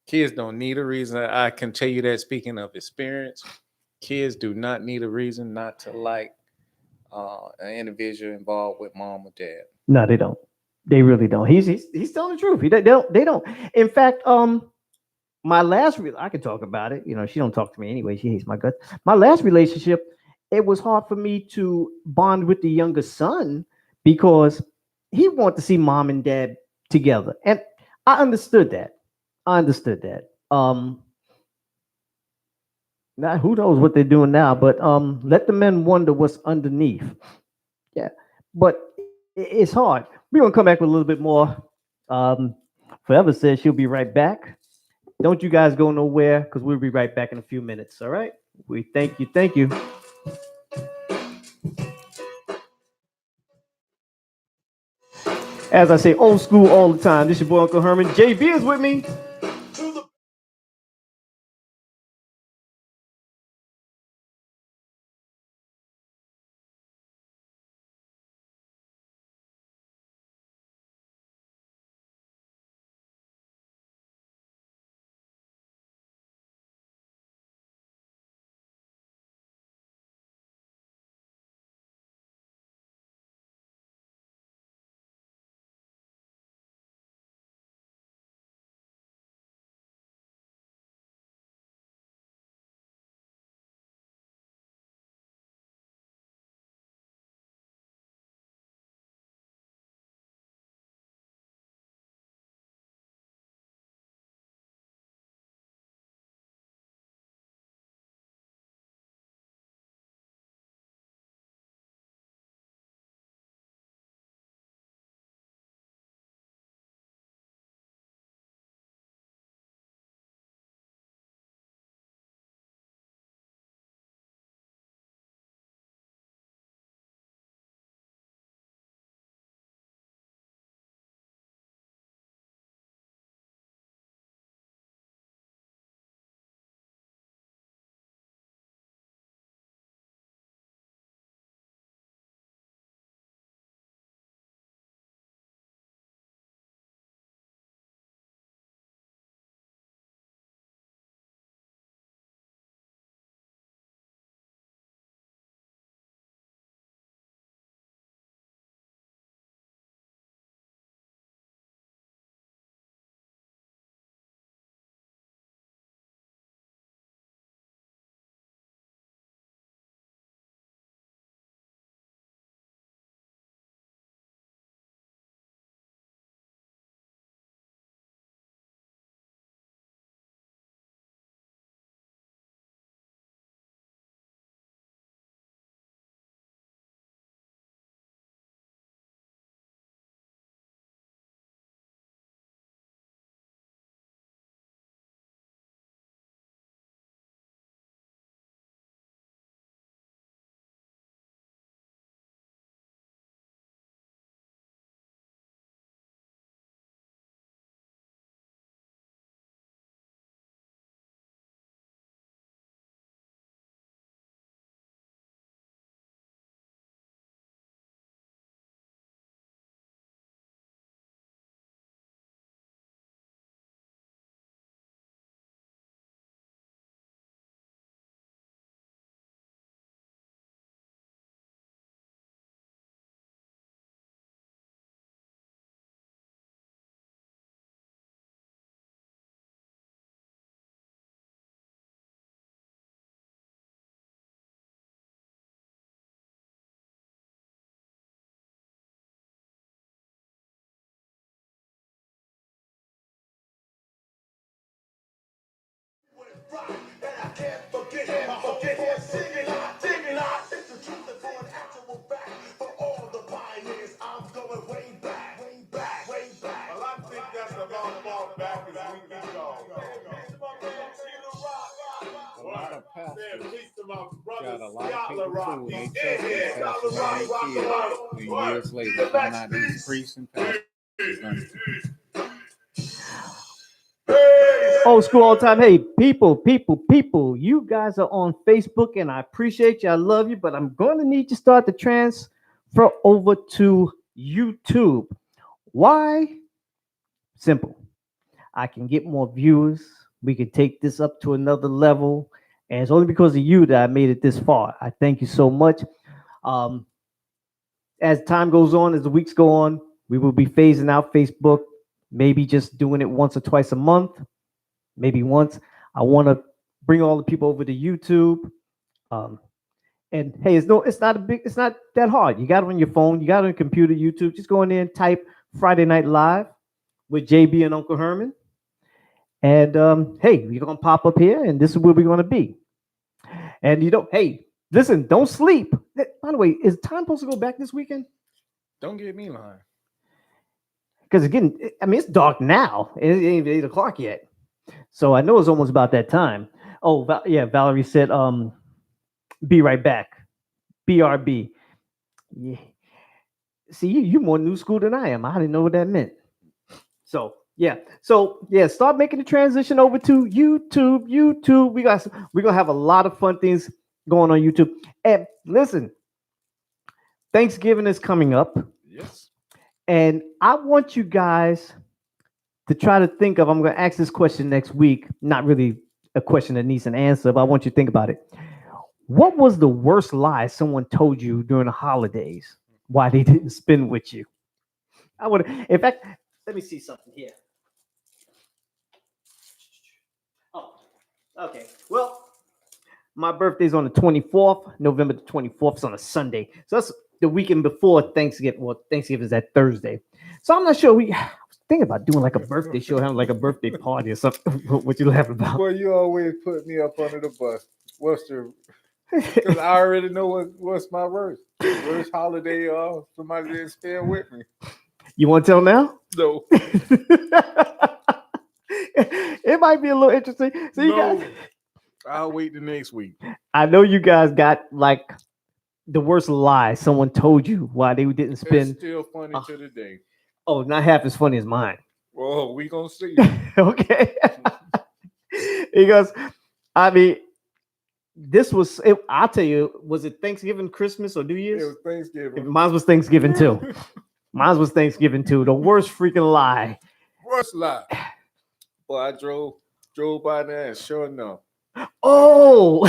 Kids don't need a reason. I can tell you that, speaking of experience, kids do not need a reason not to like an individual involved with mom or dad. No, they don't. They really don't. He's telling the truth. They don't. In fact, my last I can talk about it. She don't talk to me anyway. She hates my guts. My last relationship, it was hard for me to bond with the younger son because he wanted to see mom and dad together, and I understood that. Now who knows what they're doing now, but let the men wonder what's underneath. Yeah, but it's hard. We're gonna come back with a little bit more. Forever says she'll be right back. Don't you guys go nowhere, because we'll be right back in a few minutes. All right. We thank you. As I say, old school all the time. This is your boy Uncle Herman. JB is with me. Well, I think that's about as far back as we can go. A lot of pastors got a lot of Scholar people Rock. fooled. They He's trust in in here. pastors Scholar and Rock, their rock, kids. rock. Then years later, find out these priests and pastors done Old school all the time. Hey, people, you guys are on Facebook and I appreciate you. I love you, but I'm going to need you to start the transfer over to YouTube. Why? Simple. I can get more viewers. We can take this up to another level. And it's only because of you that I made it this far. I thank you so much. As time goes on, as the weeks go on, we will be phasing out Facebook, maybe just doing it once or twice a month. Maybe once. I want to bring all the people over to YouTube. And hey, it's not that hard. You got it on your phone, you got it on your computer, YouTube. Just go in there and type Friday Night Live with JB and Uncle Herman. And hey, you're gonna pop up here, and this is where we're gonna be. And hey, listen, don't sleep. By the way, is time supposed to go back this weekend? Don't get me lying. Because again, I mean, it's dark now. It ain't 8 o'clock yet. So I know it's almost about that time. Oh, yeah, Valerie said, be right back. BRB. Yeah. See, you more new school than I am. I didn't know what that meant. So yeah. Start making the transition over to YouTube. We're gonna have a lot of fun things going on YouTube. And listen, Thanksgiving is coming up. Yes. And I want you guys to try to think of, I'm going to ask this question next week. Not really a question that needs an answer, but I want you to think about it. What was the worst lie someone told you during the holidays? Why they didn't spend with you? I would, in fact, let me see something here. Oh, okay. Well, my birthday's on the 24th, November the 24th. It's on a Sunday. So that's the weekend before Thanksgiving. Well, Thanksgiving is that Thursday. So I'm not sure thinking about doing like a birthday show, having like a birthday party or something. What you laughing about? Well, you always put me up under the bus. What's the? Because I already know what's my worst holiday. Somebody didn't spend with me. You want to tell now? No. It might be a little interesting. So you No. guys, I'll wait the next week. I know you guys got like the worst lie someone told you why they didn't spend. It's still funny to the day. Oh, not half as funny as mine. Well, we gonna see. Okay. He goes, I mean, I'll tell you, was it Thanksgiving, Christmas, or New Year's? It was Thanksgiving. Mine was Thanksgiving too. The worst freaking lie. Worst lie. Well, I drove by there and sure enough. Oh.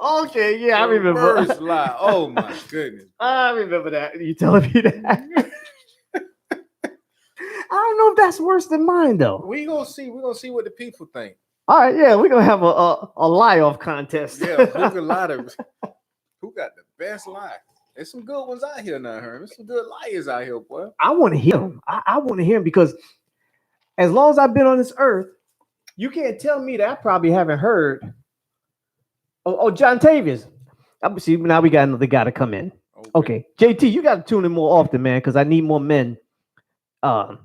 Okay, yeah, I remember. Worst lie. Oh my goodness. I remember that. You telling me that? I don't know if that's worse than mine though. We're gonna see what the people think. All right, yeah, we're gonna have a lie-off contest. Yeah, who got the best lie? There's some good ones out here now, Herman. There's some good liars out here, boy. I want to hear them. I want to hear them because as long as I've been on this earth, you can't tell me that I probably haven't heard. Oh, John Tavius. See, now we got another guy to come in. Okay. JT, you got to tune in more often, man, because I need more men to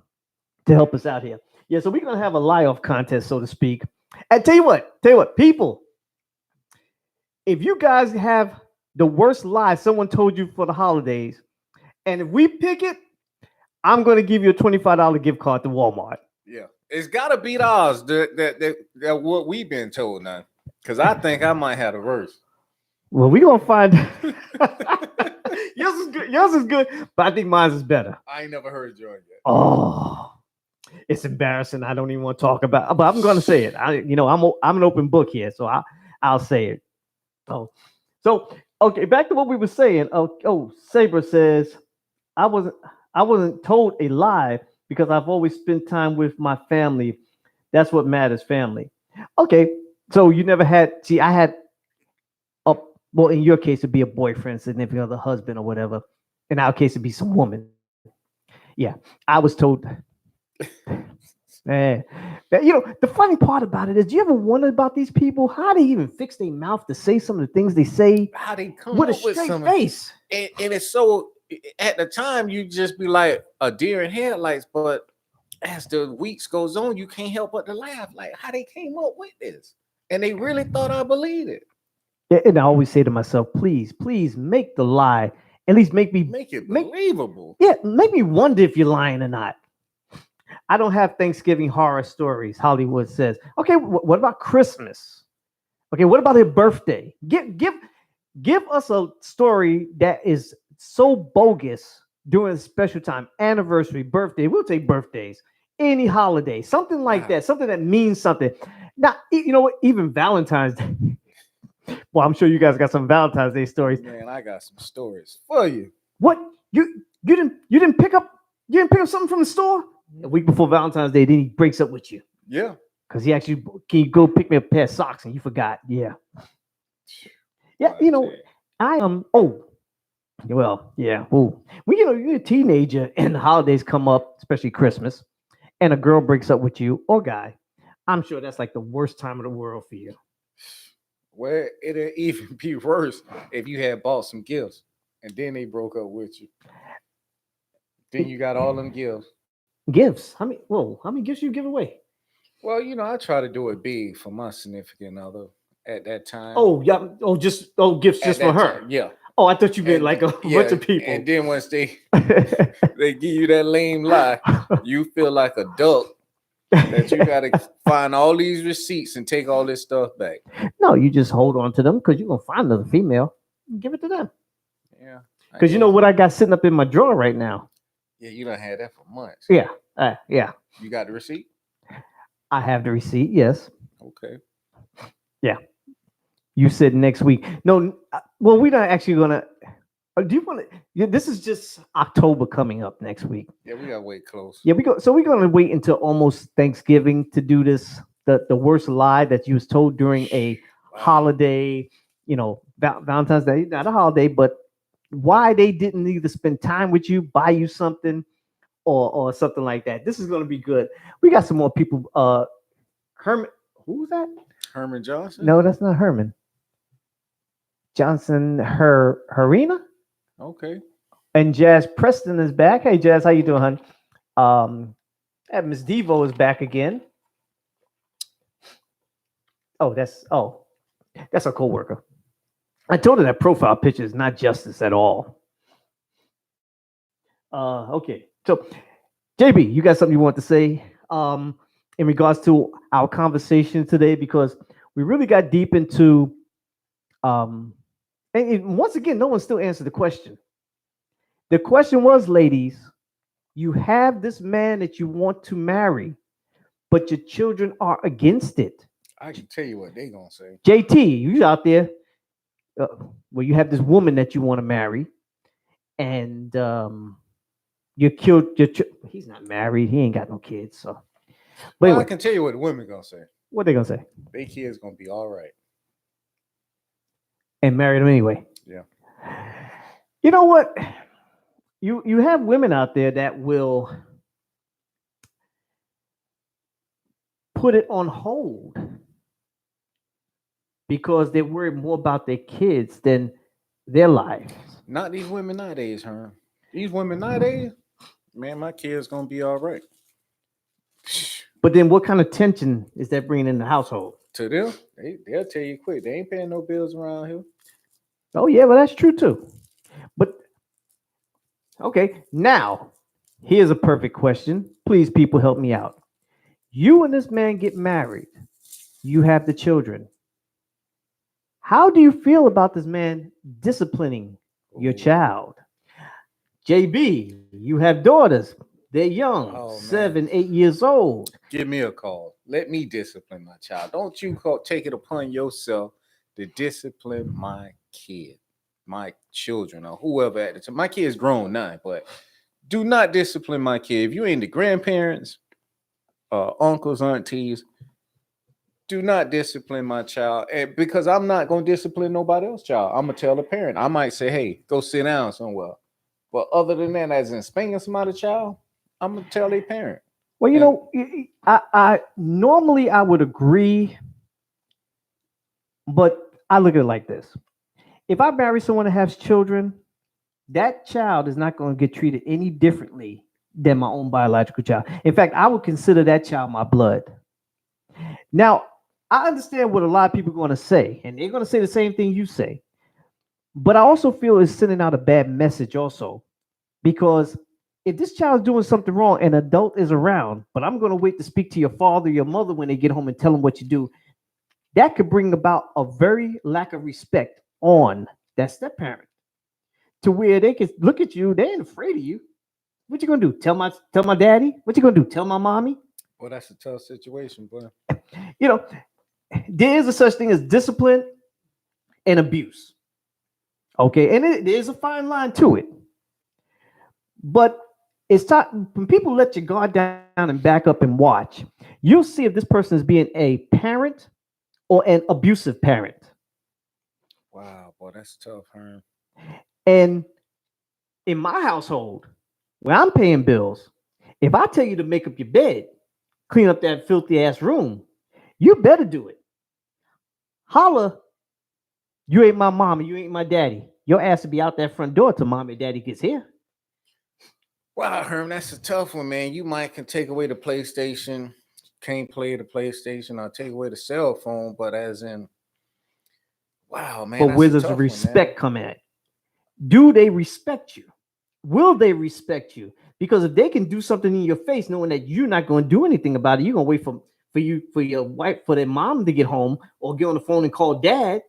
help us out here. Yeah, so we're going to have a lie-off contest, so to speak. And tell you what, people, if you guys have the worst lie someone told you for the holidays, and if we pick it, I'm going to give you a $25 gift card to Walmart. Yeah, it's got to beat ours. That what we've been told now, because I think I might have the worst. Well, we're going to find yours is good, but I think mine is better. I ain't never heard yours yet. Oh, it's embarrassing. I don't even want to talk about, but I'm going to say it. I'm an open book here, so I'll say it. Oh, so okay, back to what we were saying. Oh, Saber says I wasn't told a lie because I've always spent time with my family. That's what matters, family. Okay, so you never had. See, I had. Well, in your case, it'd be a boyfriend, significant other, husband, or whatever. In our case, it'd be some woman. Yeah, I was told. Man, the funny part about it is, you ever wonder about these people? How they even fix their mouth to say some of the things they say How they come with a up with straight some, face? and it's so, at the time you just be like a deer in headlights, but as the weeks goes on, you can't help but to laugh. Like, how they came up with this, and they really thought I believed it. Yeah, and I always say to myself, please, please make the lie. At least make me Make it make believable. yeah, make me wonder if you're lying or not. I don't have Thanksgiving horror stories, Hollywood says. Okay, what about Christmas? Okay, what about their birthday? Give us a story that is so bogus during a special time, anniversary, birthday. We'll take birthdays, any holiday, something like Wow. that, something that means something. Now, you know what? Even Valentine's Day. Well, I'm sure you guys got some Valentine's Day stories. Man, I got some stories for you. What you didn't pick up something from the store a week before Valentine's Day? Then he breaks up with you Yeah. because he actually, can you go pick me up a pair of socks, and you forgot. Yeah, yeah. I Oh, well, yeah. Ooh. When you're a teenager and the holidays come up, especially Christmas, and a girl breaks up with you or guy, I'm sure that's like the worst time of the world for you. Well, it'll even be worse if you had bought some gifts and then they broke up with you. Then you got all them gifts. Gifts. How many gifts you give away? Well, I try to do it big for my significant other at that time. Oh, yeah. Gifts At just for that her. time, yeah. Oh, I thought you meant And like a yeah, bunch of people. and then once they give you that lame lie, you feel like a duck that you got to find all these receipts and take all this stuff back. No, you just hold on to them because you're gonna find another female. Give it to them. Yeah. Because you know what I got sitting up in my drawer right now. Yeah, you done had that for months. Yeah, yeah. You got the receipt? I have the receipt. Yes. Okay. Yeah. You said next week. No. Well, we're not actually gonna. Do you want to? Yeah, this is just October coming up next week. Yeah, we gotta wait close. Yeah, we go. So we're gonna wait until almost Thanksgiving to do this. The worst lie that you was told during a holiday. Valentine's Day, not a holiday, but why they didn't either spend time with you, buy you something, or something like that. This is gonna be good. We got some more people. Herman, who's that? Herman Johnson? No, that's not Herman. Johnson, Harina. Okay. And Jazz Preston is back. Hey, Jazz, how you doing, hon? And Miss Devo is back again. Oh, that's a coworker. I told her that profile picture is not justice at all. Okay. So, JB, you got something you want to say in regards to our conversation today? Because we really got deep into and once again, no one still answered the question. The question was, ladies, you have this man that you want to marry, but your children are against it. I can tell you what they gonna say. JT, you out there? Well, you have this woman that you want to marry, and you killed your. He's not married. He ain't got no kids. So, but anyway, I can tell you what the women gonna say. What they gonna say? They kids gonna be all right. And marry them anyway. Yeah. You know what? You have women out there that will put it on hold because they're worried more about their kids than their lives. Not these women nowadays, Herm. These women nowadays, man, my kids gonna be all right. But then what kind of tension is that bringing in the household? To them, they'll tell you quick. They ain't paying no bills around here. Oh, yeah, well, that's true too. But okay, now here's a perfect question. Please, people, help me out. You and this man get married. You have the children. How do you feel about this man disciplining your child? JB, you have daughters. They're young, 7, 8 years old. Give me a call. Let me discipline my child. Don't you take it upon yourself to discipline my kid, my children, or whoever at the time. My kid's grown now, but do not discipline my kid. If you ain't the grandparents, uncles, aunties, do not discipline my child. And because I'm not going to discipline nobody else's child. I'm going to tell the parent. I might say, hey, go sit down somewhere. But other than that, as in spanking somebody's child, I'm going to tell their parent. Well, you And know, I normally I would agree, but I look at it like this: if I marry someone that has children, that child is not going to get treated any differently than my own biological child. In fact, I would consider that child my blood. Now, I understand what a lot of people are going to say, and they're going to say the same thing you say. But I also feel it's sending out a bad message also, because if this child is doing something wrong, an adult is around, but I'm going to wait to speak to your father, your mother when they get home and tell them what you do, that could bring about a very lack of respect on that step parent to where they can look at you, they ain't afraid of you. What you gonna do? Tell my daddy? What you gonna do? Tell my mommy? well, that's a tough situation, but You know, there is a such thing as discipline and abuse. Okay, and there's a fine line to it. But it's time when people let you guard down and back up and watch, you'll see if this person is being a parent or an abusive parent. wow, boy, that's tough, Herm. And in my household, where I'm paying bills, if I tell you to make up your bed, clean up that filthy ass room, you better do it. Holla, you ain't my mama, you ain't my daddy. Your ass will be out that front door till mommy and daddy gets here. Wow, Herm, that's a tough one, man. You might can take away the PlayStation, can't play the PlayStation, or take away the cell phone, but as in, wow, man, But that's where a does the tough one, man. respect come at? Do they respect you? Will they respect you? Because if they can do something in your face, knowing that you're not going to do anything about it, you're gonna wait for your wife for their mom to get home or get on the phone and call dad.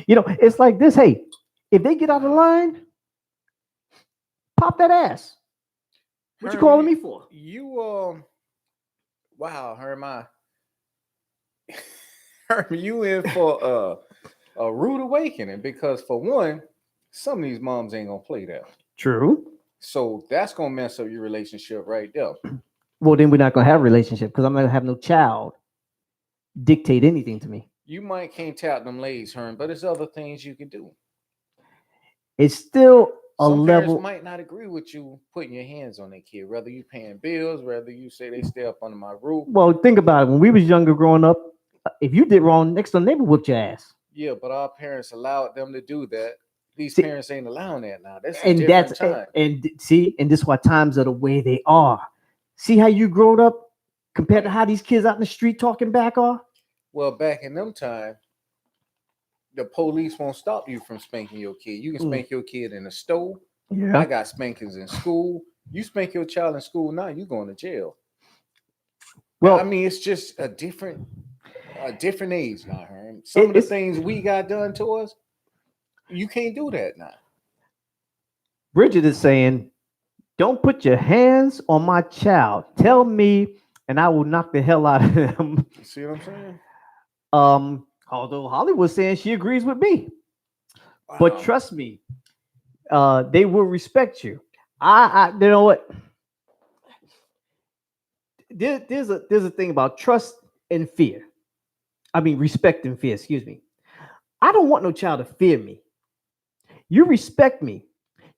You know, it's like this. Hey, if they get out of line, pop that ass. What you Herm, calling me for? wow, Herm, Herm, you in for a rude awakening because for one, some of these moms ain't gonna play that. True. So that's gonna mess up your relationship right there. Well, then we're not gonna have a relationship because I'm not gonna have no child dictate anything to me. You might can't tap them legs, Herm, but there's other things you can do. It's still a Some parents level. might not agree with you putting your hands on their kid, whether you paying bills, whether you say they stay up under my roof. Well, think about it. When we was younger growing up, if you did wrong, next door neighbor whooped your ass. Yeah, but our parents allowed them to do that. These See, parents ain't allowing that now. That's a and different that's time. see, and this is why times are the way they are. See how you growed up compared to Right. how these kids out in the street talking back are. Well, back in them time, the police won't stop you from spanking your kid. You can Mm. spank your kid in the store. I Yeah. got spankings in school. You spank your child in school now, you going to jail. I Well, mean, it's just a different age now, Herm. Some of the it's things we got done to us, you can't do that now. Bridget is saying, "Don't put your hands on my child. Tell me, and I will knock the hell out of them." You see what I'm saying? Although Hollywood's saying she agrees with me, but Wow. trust me, they will respect you. You know what? There's a thing about trust and fear. I mean, respect and fear. Excuse me. I don't want no child to fear me. You respect me.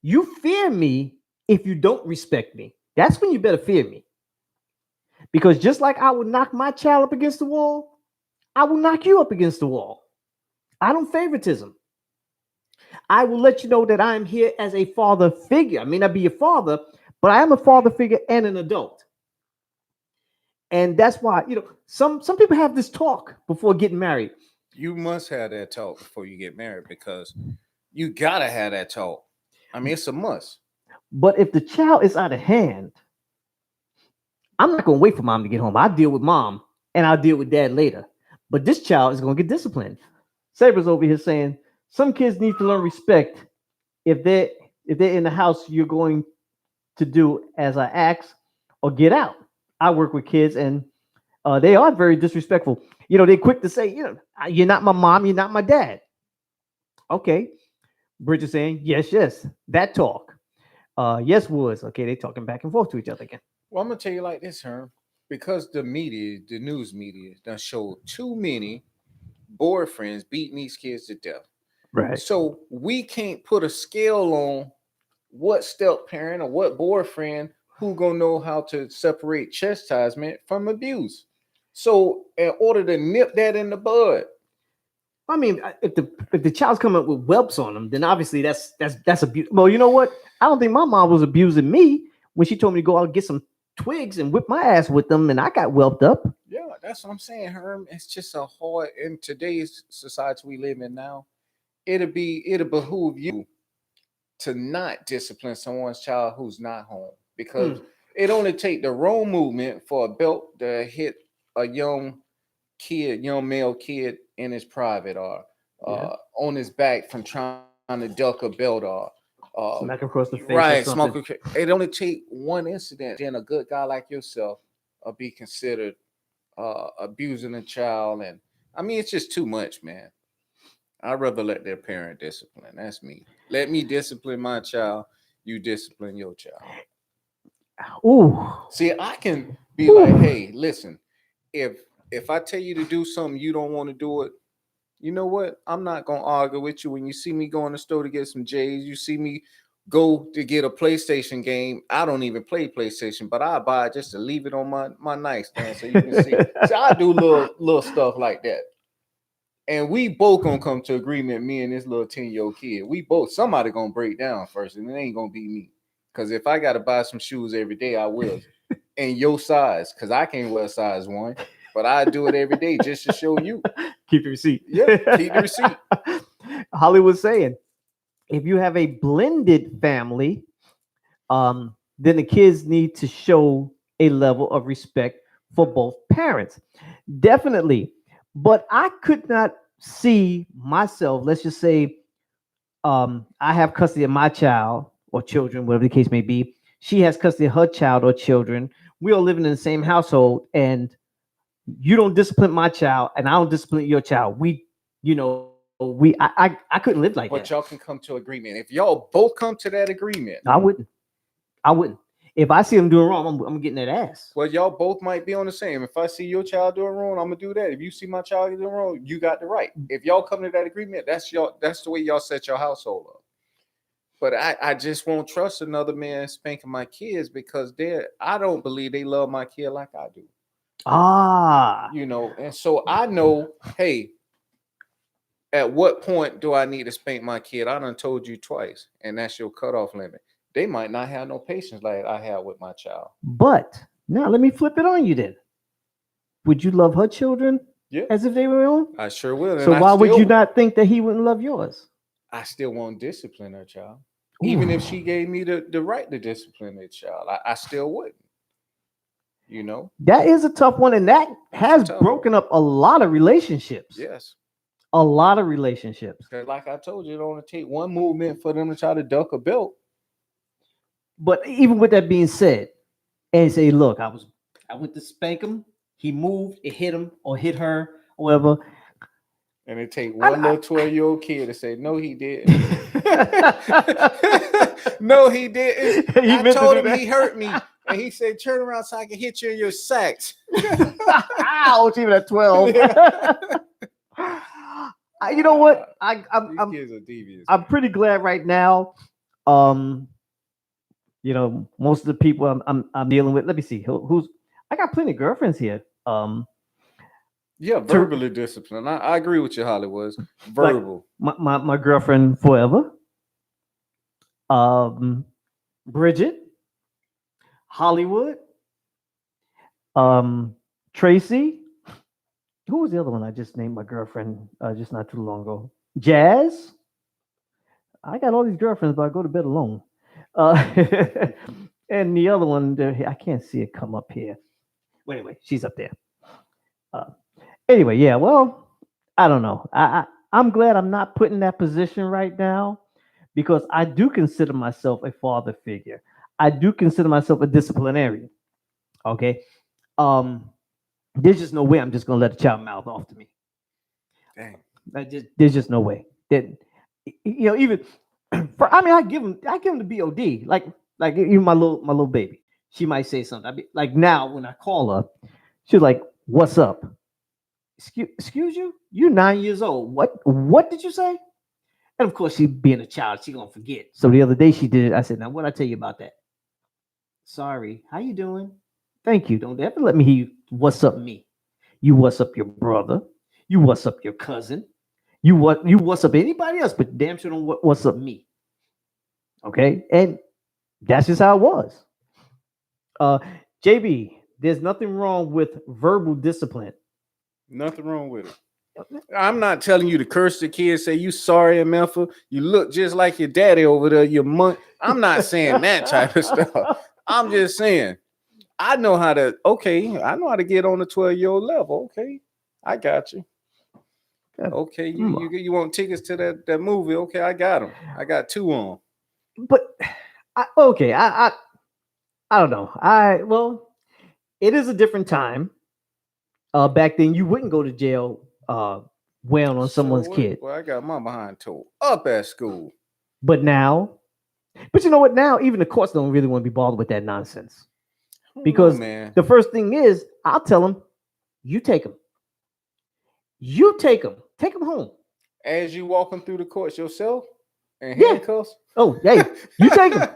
You fear me if you don't respect me. That's when you better fear me. Because just like I would knock my child up against the wall, I will knock you up against the wall. I don't favoritism. I will let you know that I am here as a father figure. I may not be your father, but I am a father figure and an adult. And that's why, some people have this talk before getting married. You must have that talk before you get married because you gotta have that talk. I mean, it's a must. But if the child is out of hand, I'm not going to wait for mom to get home. I'll deal with mom and I'll deal with dad later. But this child is going to get disciplined. Saber's over here saying some kids need to learn respect if they're in the house. You're going to do as I ask or get out. I work with kids and they are very disrespectful. They're quick to say, you're not my mom, you're not my dad. Okay. Bridget saying, yes, yes, that talk. Yes, Woods. Okay, they talking back and forth to each other again. Well, I'm gonna tell you like this, Herm. Because the media, the news media, done showed too many boyfriends beating these kids to death. Right. So we can't put a scale on what step parent or what boyfriend who gonna know how to separate chastisement from abuse. So in order to nip that in the bud, I mean, if the child's coming up with whelps on them, then obviously that's abuse. Well, you know what? I don't think my mom was abusing me when she told me to go out and get some twigs and whip my ass with them, and I got whelped up. yeah, that's what I'm saying, Herm. It's just a hard in today's society we live in now. It'll behoove you to not discipline someone's child who's not home because it only take the wrong movement for a belt to hit a young male kid in his private or on his back from trying to duck a belt or Smack across the face. right, Or something. smoke. It only take one incident, then a good guy like yourself will be considered abusing a child, and I mean it's just too much, man. I'd rather let their parent discipline. That's me. Let me discipline my child. You discipline your child. Ooh. See, I can be like, hey, listen, if I tell you to do something you don't want to do it, you know what? I'm not gonna argue with you. When you see me go in the store to get some J's, you see me go to get a PlayStation game. I don't even play PlayStation, but I buy it just to leave it on my nightstand so you can see. So I do little stuff like that. And we both gonna come to agreement, me and this little 10-year-old kid. We both somebody gonna break down first, and it ain't gonna be me. Cause if I gotta buy some shoes every day, I will. And your size, cause I can't wear size 1, but I do it every day just to show you. Keep the receipt. Yeah, keep the receipt. Hollywood's saying, if you have a blended family, then the kids need to show a level of respect for both parents. Definitely. But I could not see myself, let's just say I have custody of my child or children, whatever the case may be. She has custody of her child or children. We are living in the same household, and you don't discipline my child, and I don't discipline your child. I couldn't live like But that. y'all can come to agreement. If y'all both come to that agreement, I wouldn't. If I see them doing wrong, I'm getting that ass. well, y'all both might be on the same. If I see your child doing wrong, I'm gonna do that. If you see my child doing wrong, you got the right. If y'all come to that agreement, that's the way y'all set your household up. But I just won't trust another man spanking my kids because I don't believe they love my kid like I do. Ah, And so I know, hey, at what point do I need to spank my kid? I done told you twice, and that's your cutoff limit. They might not have no patience like I have with my child. but now let me flip it on you then. Would you love her children Yeah, as if they were your own? I sure will. So And why would you not think that he wouldn't love yours? I still won't discipline her child. Even if she gave me the right to discipline that child, I still wouldn't. That is a tough one, and that has Tough. broken up a lot of relationships. Yes. A lot of relationships. Because like I told you, it only take one movement for them to try to duck a belt. But even with that being said, and say, look, I went to spank him, he moved, it hit him or hit her, or whatever. And it take one little 12-year-old kid to say, no, he didn't. No, he didn't. I told him he hurt me. And he said, turn around so I can hit you in your sacks. Ouch, even at 12. You know what? These kids are devious. I'm pretty glad right now. Most of the people I'm dealing with. Let me see. I got plenty of girlfriends here. Yeah, verbally disciplined. I agree with you, Hollywood. Verbal. Like my girlfriend forever. Bridget, Hollywood, Tracy. Who was the other one I just named my girlfriend just not too long ago? Jazz. I got all these girlfriends, but I go to bed alone. And the other one, I can't see it come up here. Well, anyway, she's up there. Anyway, yeah. Well, I don't know. I'm glad I'm not put in that position right now because I do consider myself a father figure. I do consider myself a disciplinarian. Okay. There's just no way I'm just gonna let a child mouth off to me. Dang. There's just no way. That even I give him the BOD. Like even my little baby. She might say something. I be like now when I call her, she's like, "What's up?" Excuse you? You're 9 years old. What did you say? And of course, she being a child, she gonna forget. So the other day she did it. I said, "Now what I tell you about that?" Sorry. How you doing? Thank you. Don't ever let me hear you. What's up, me? You what's up your brother? You what's up your cousin? You what's up anybody else? But damn sure don't what's up me. Okay, and that's just how it was. Uh, JB, there's nothing wrong with verbal discipline. Nothing wrong with it. I'm not telling you to curse the kids, say you sorry, Memphis. You look just like your daddy over there, your mom. I'm not saying that type of stuff. I'm just saying, I know how to, I know how to get on the 12-year-old level. Okay, I got you. Okay, you want tickets to that movie? Okay, I got them. I got 2 on. But I don't know. It is a different time. Back then you wouldn't go to jail weighing on someone's kid. Well, I got my behind towed up at school. But you know what? Now even the courts don't really want to be bothered with that nonsense. Because the first thing is, I'll tell them, you take them. You take them. Take them home. As you walking through the courts yourself and handcuffs? Oh, hey, you take them.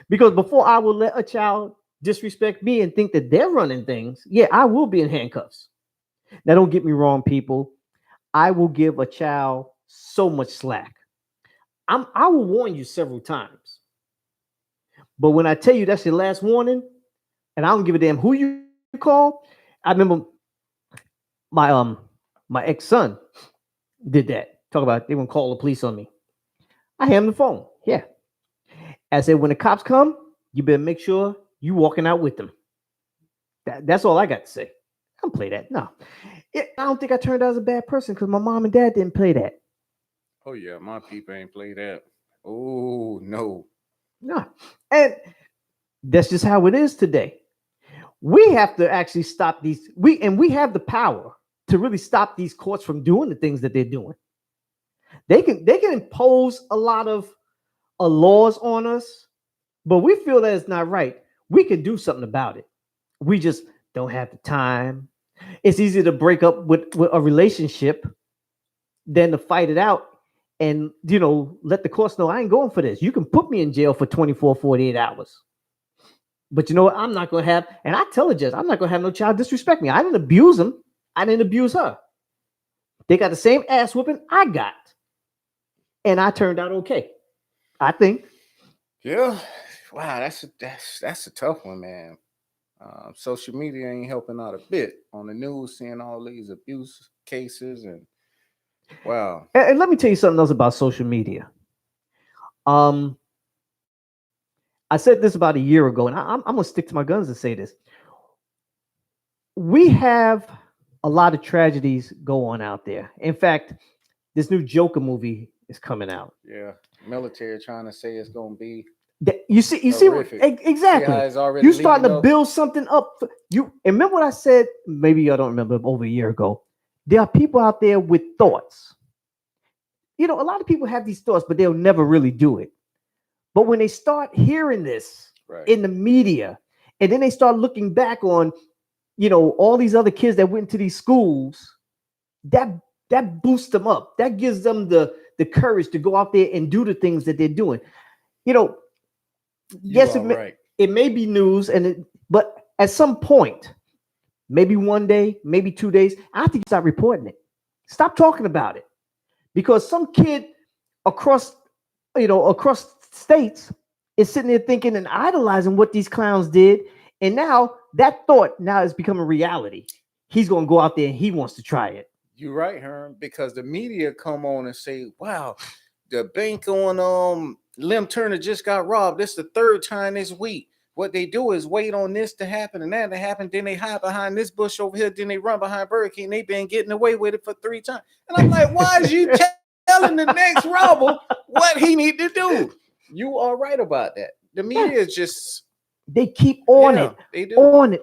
Because before I will let a child disrespect me and think that they're running things, I will be in handcuffs. Now, don't get me wrong, people. I will give a child so much slack. I will warn you several times. But when I tell you that's your last warning, and I don't give a damn who you call, I remember my ex-son did that. Talk about they wouldn't call the police on me. I hand him the phone. Yeah. I said, when the cops come, you better make sure you walking out with them. That's all I got to say. I don't play that. No. I don't think I turned out as a bad person because my mom and dad didn't play that. Oh, yeah. My people ain't play that. Oh, no. No. And that's just how it is today. We have to actually stop these. We have the power to really stop these courts from doing the things that they're doing. They can impose a lot of laws on us, but we feel that it's not right. We can do something about it. We just don't have the time. It's easier to break up with a relationship than to fight it out and, let the courts know I ain't going for this. You can put me in jail for 24, 48 hours. But you know what? I'm not going to have, and I tell the judge, I'm not going to have no child disrespect me. I didn't abuse him. I didn't abuse her. They got the same ass whooping I got. And I turned out okay, I think. Yeah. Wow, that's a tough one, man. Social media ain't helping out a bit on the news, seeing all these abuse cases and wow. And let me tell you something else about social media. I said this about a year ago, and I'm gonna stick to my guns and say this. We have a lot of tragedies go on out there. In fact, this new Joker movie is coming out. Yeah, military trying to say it's gonna be. You see, exactly. See you starting to build something up. You remember what I said? Maybe y'all don't remember, over a year ago. There are people out there with thoughts. A lot of people have these thoughts, but they'll never really do it. But when they start hearing this in the media, and then they start looking back on, all these other kids that went to these schools, that boosts them up. That gives them the courage to go out there and do the things that they're doing. Yes, it may be news, but at some point, maybe one day, maybe 2 days, I think you stop reporting it. Stop talking about it, because some kid across states is sitting there thinking and idolizing what these clowns did, and now that thought is becoming reality. He's going to go out there and he wants to try it. You're right, Herman, because the media come on and say, "Wow, the bank on Lim Turner just got robbed. This is the 3rd time this week." What they do is wait on this to happen and that to happen. Then they hide behind this bush over here. Then they run behind Burger King. They've been getting away with it for 3 times. And I'm like, why is you telling the next robber what he need to do? You are right about that. The media is just... They keep on it. They do. On it.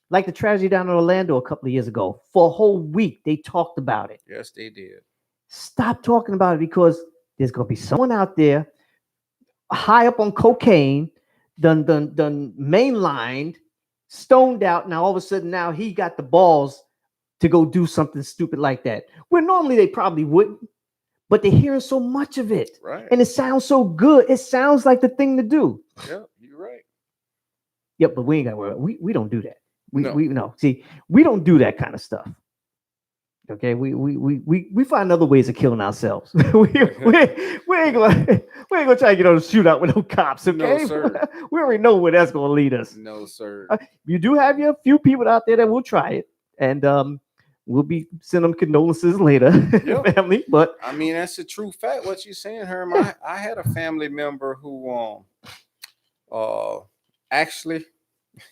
Like the tragedy down in Orlando a couple of years ago. For a whole week, they talked about it. Yes, they did. Stop talking about it, because there's going to be someone out there high up on cocaine, done mainlined, stoned out. Now, all of a sudden, now he got the balls to go do something stupid like that. Where normally they probably wouldn't, but they're hearing so much of it. Right. And it sounds so good. It sounds like the thing to do. Yeah, you're right. Yep, but we ain't got to worry. We don't do that. No. We no. See, we don't do that kind of stuff. Okay, we find other ways of killing ourselves. we ain't gonna try to get on a shootout with no cops. Okay, No, sir. we already know where that's gonna lead us. No, sir. You do have your few people out there that will try it, and we'll be sending them condolences later, Yep. family. But I mean, that's a true fact. What you saying, Herman? I had a family member who actually,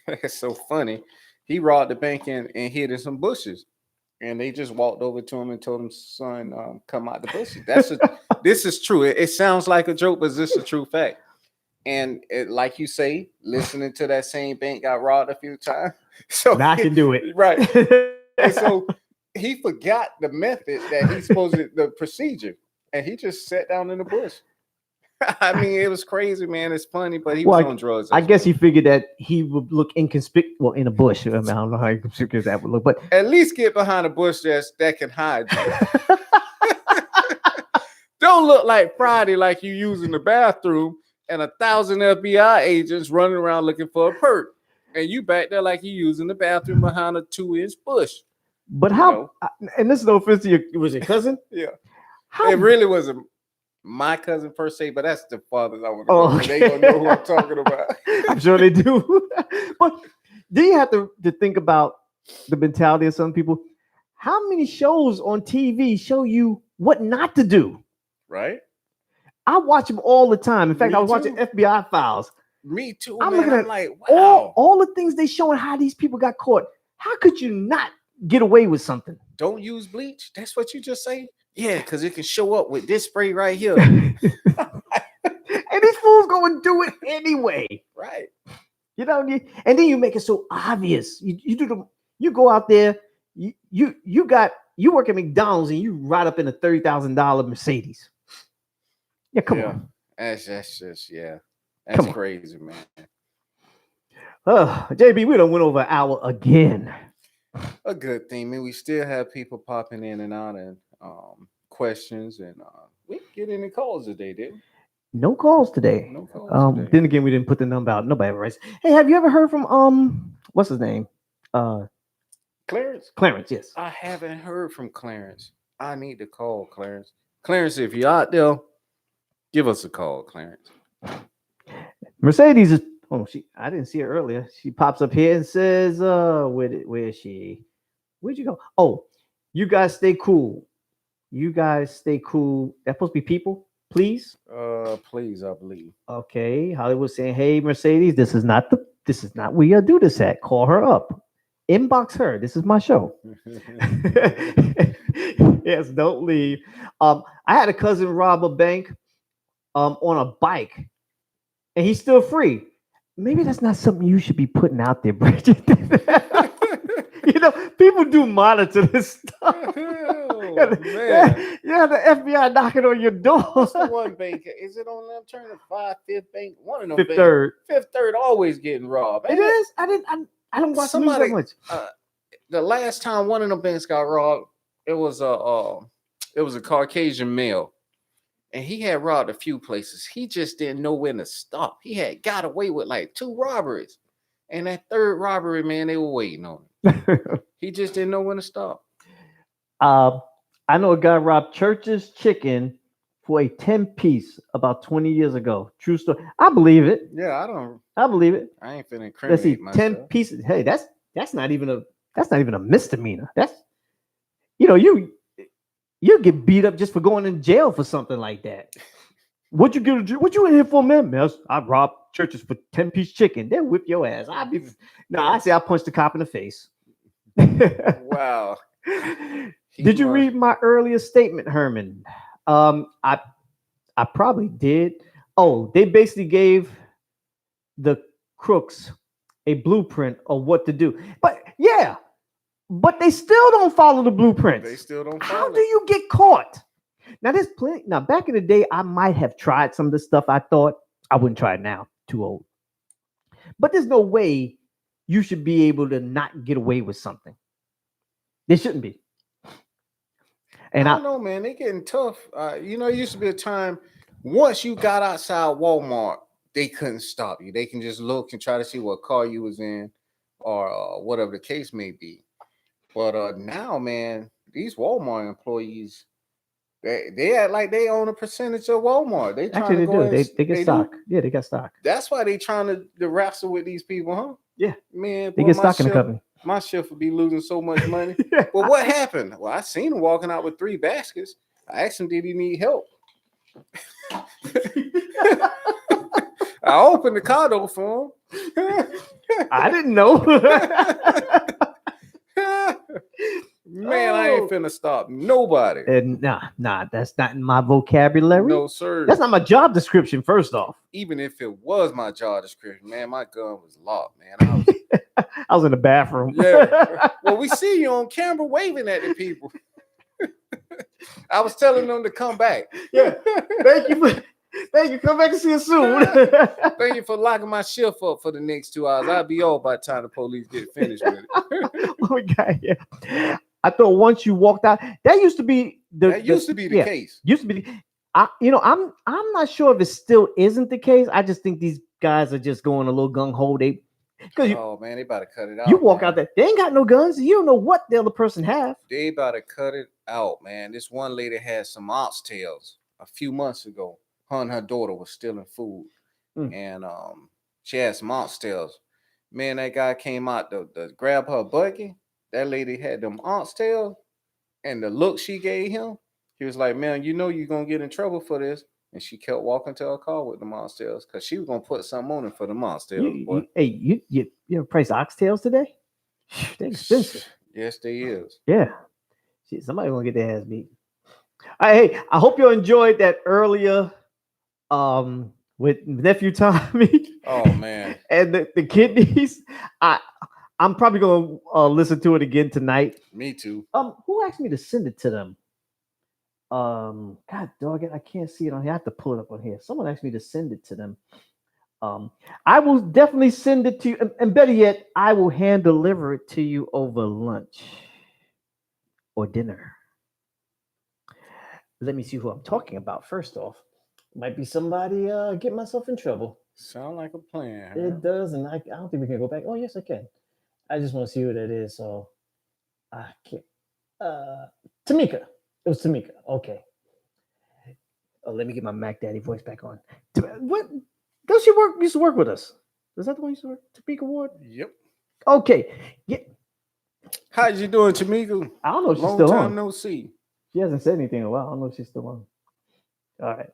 it's so funny. He robbed the bank and hid in some bushes, and they just walked over to him and told him, "Son, come out the bushes." This is true. It sounds like a joke, but this is a true fact. And like you say, listening to that same bank got robbed a few times. So now I can do it. Right. And so he forgot the method that he's supposed to, the procedure, and he just sat down in the bush. I mean, it was crazy, man. It's funny, but he was on drugs. I guess he figured that he would look inconspicuous. Well, in a bush. I mean, I don't know how inconspicuous that would look, but at least get behind a bush that can hide you. Don't look like Friday, like you using the bathroom and 1,000 FBI agents running around looking for a perk, and you back there like you using the bathroom behind a 2-inch bush. But how? And this is no offense to your, was your cousin? Yeah, how, it really wasn't my cousin per se, but that's the fathers I want to know. okay. They gonna know who I'm talking about. I'm sure they do. But do you have to think about the mentality of some people? How many shows on TV show you what not to do? Right. I watch them all the time. In fact, Me I was too. watching FBI Files. Me too. I'm man. looking at I'm like, wow. all the things they showing how these people got caught. How could you not get away with something? Don't use bleach. That's what you just say. Yeah, because it can show up with this spray right here. And these fools go and do it anyway. Right. You know, and then you make it so obvious. You go out there, you work at McDonald's and you ride up in a $30,000 Mercedes. Yeah, come on. That's just That's crazy, man. JB, we done went over an hour again. A good thing, man. We still have people popping in and out and questions, and we get any calls today, didn't we? No calls today. No calls today. Then again, we didn't put the number out. Nobody ever writes. Hey, have you ever heard from what's his name? Clarence. Clarence, yes. I haven't heard from Clarence. I need to call Clarence. Clarence, if you're out there, give us a call, Clarence. Mercedes is. Oh, I didn't see her earlier. She pops up here and says, where is she? Where'd you go? Oh, you guys stay cool. You guys stay cool. That's supposed to be people, please. Please, I believe. Okay. Hollywood saying, hey, Mercedes, this is not where you do this at. Call her up. Inbox her. This is my show. Yes, don't leave. I had a cousin rob a bank on a bike, and he's still free. Maybe that's not something you should be putting out there, Bridget. You know, people do monitor this stuff. Oh, man. Yeah, the FBI knocking on your door. What's the one bank? Is it on them turn to 5th Bank? One of them. Fifth Third. Fifth Third always getting robbed. It is. I don't watch the news that much. The last time one of them banks got robbed, it was a Caucasian male. And he had robbed a few places. He just didn't know when to stop. He had got away with like 2 robberies. And that 3rd robbery, man, they were waiting on him. He just didn't know when to stop. I know a guy robbed Church's Chicken for a 10-piece about 20 years ago. True story. I believe it. Yeah, I believe it. I ain't finna Let's see, incriminate myself. 10 pieces. Hey, that's not even a misdemeanor. That's, you know, you get beat up just for going in jail for something like that. What you in here for, man? I robbed Churches for 10-piece chicken. They'll I say I punched the cop in the face. Wow. Did you read my earlier statement, Herman? I probably did. Oh, they basically gave the crooks a blueprint of what to do. But they still don't follow the blueprints. They still don't follow. How do you get caught? Now, there's plenty. Now, back in the day, I might have tried some of the stuff I thought. I wouldn't try it now. Too old. But there's no way you should be able to not get away with something. There shouldn't be. And I don't know, man. They getting tough. It used to be a time once you got outside Walmart, they couldn't stop you. They can just look and try to see what car you was in, or whatever the case may be. But now, man, these Walmart employees, they act like they own a percentage of Walmart. They trying Actually, to they go do. in, They get do? stock. Yeah, they got stock. That's why they trying to wrestle with these people, huh? Yeah, Man, they boy, get stock in the company. my shift would be losing so much money. Well, what happened? Well, I seen him walking out with 3 baskets. I asked him, did he need help? I opened the car door for him. I didn't know. Man, I ain't finna stop nobody. And nah, that's not in my vocabulary. No, sir. That's not my job description, first off. Even if it was my job description, man, my gun was locked, man. I was in the bathroom. Yeah. Well, we see you on camera waving at the people. I was telling them to come back. Yeah. Thank you. Come back and see us soon. Thank you for locking my shift up for the next 2 hours. I'll be off by the time the police get finished with it. What we got here? I thought once you walked out, that used to be the case. Used to be. I'm not sure if it still isn't the case. I just think these guys are just going a little gung ho. Oh man, they about to cut it out. You walk out there, they ain't got no guns. You don't know what the other person have. They about to cut it out, man. This one lady had some oxtails a few months ago. Her and her daughter was stealing food, and she had some oxtails. Man, that guy came out to grab her buggy. That lady had them oxtails, and the look she gave him, he was like, "Man, you know you're gonna get in trouble for this." And she kept walking to her car with the oxtails because she was gonna put something on it for the oxtails. You ever price oxtails today? They're expensive. Yes, they is. Yeah. Shit, somebody gonna get their ass beat. Hey, I hope you enjoyed that earlier with nephew Tommy. Oh man. And the kidneys. I'm probably gonna listen to it again tonight. Me too. Who asked me to send it to them? God dog it, I can't see it on here. I have to pull it up on here. Someone asked me to send it to them. I will definitely send it to you, and better yet, I will hand deliver it to you over lunch or dinner. Let me see who I'm talking about. First off, might be somebody get myself in trouble. Sound like a plan. Huh? It does, and I don't think we can go back. Oh yes, I can. I just want to see who that is. So I can't. Tamika. It was Tamika. Okay. Oh, let me get my Mac Daddy voice back on. What? Does she used to work with us? Is that the one you used to work? Tamika Ward? Yep. Okay. Yeah. How's you doing, Tamika? I don't know if she's Long still time on. no see. She hasn't said anything in a while. I don't know if she's still on. All right.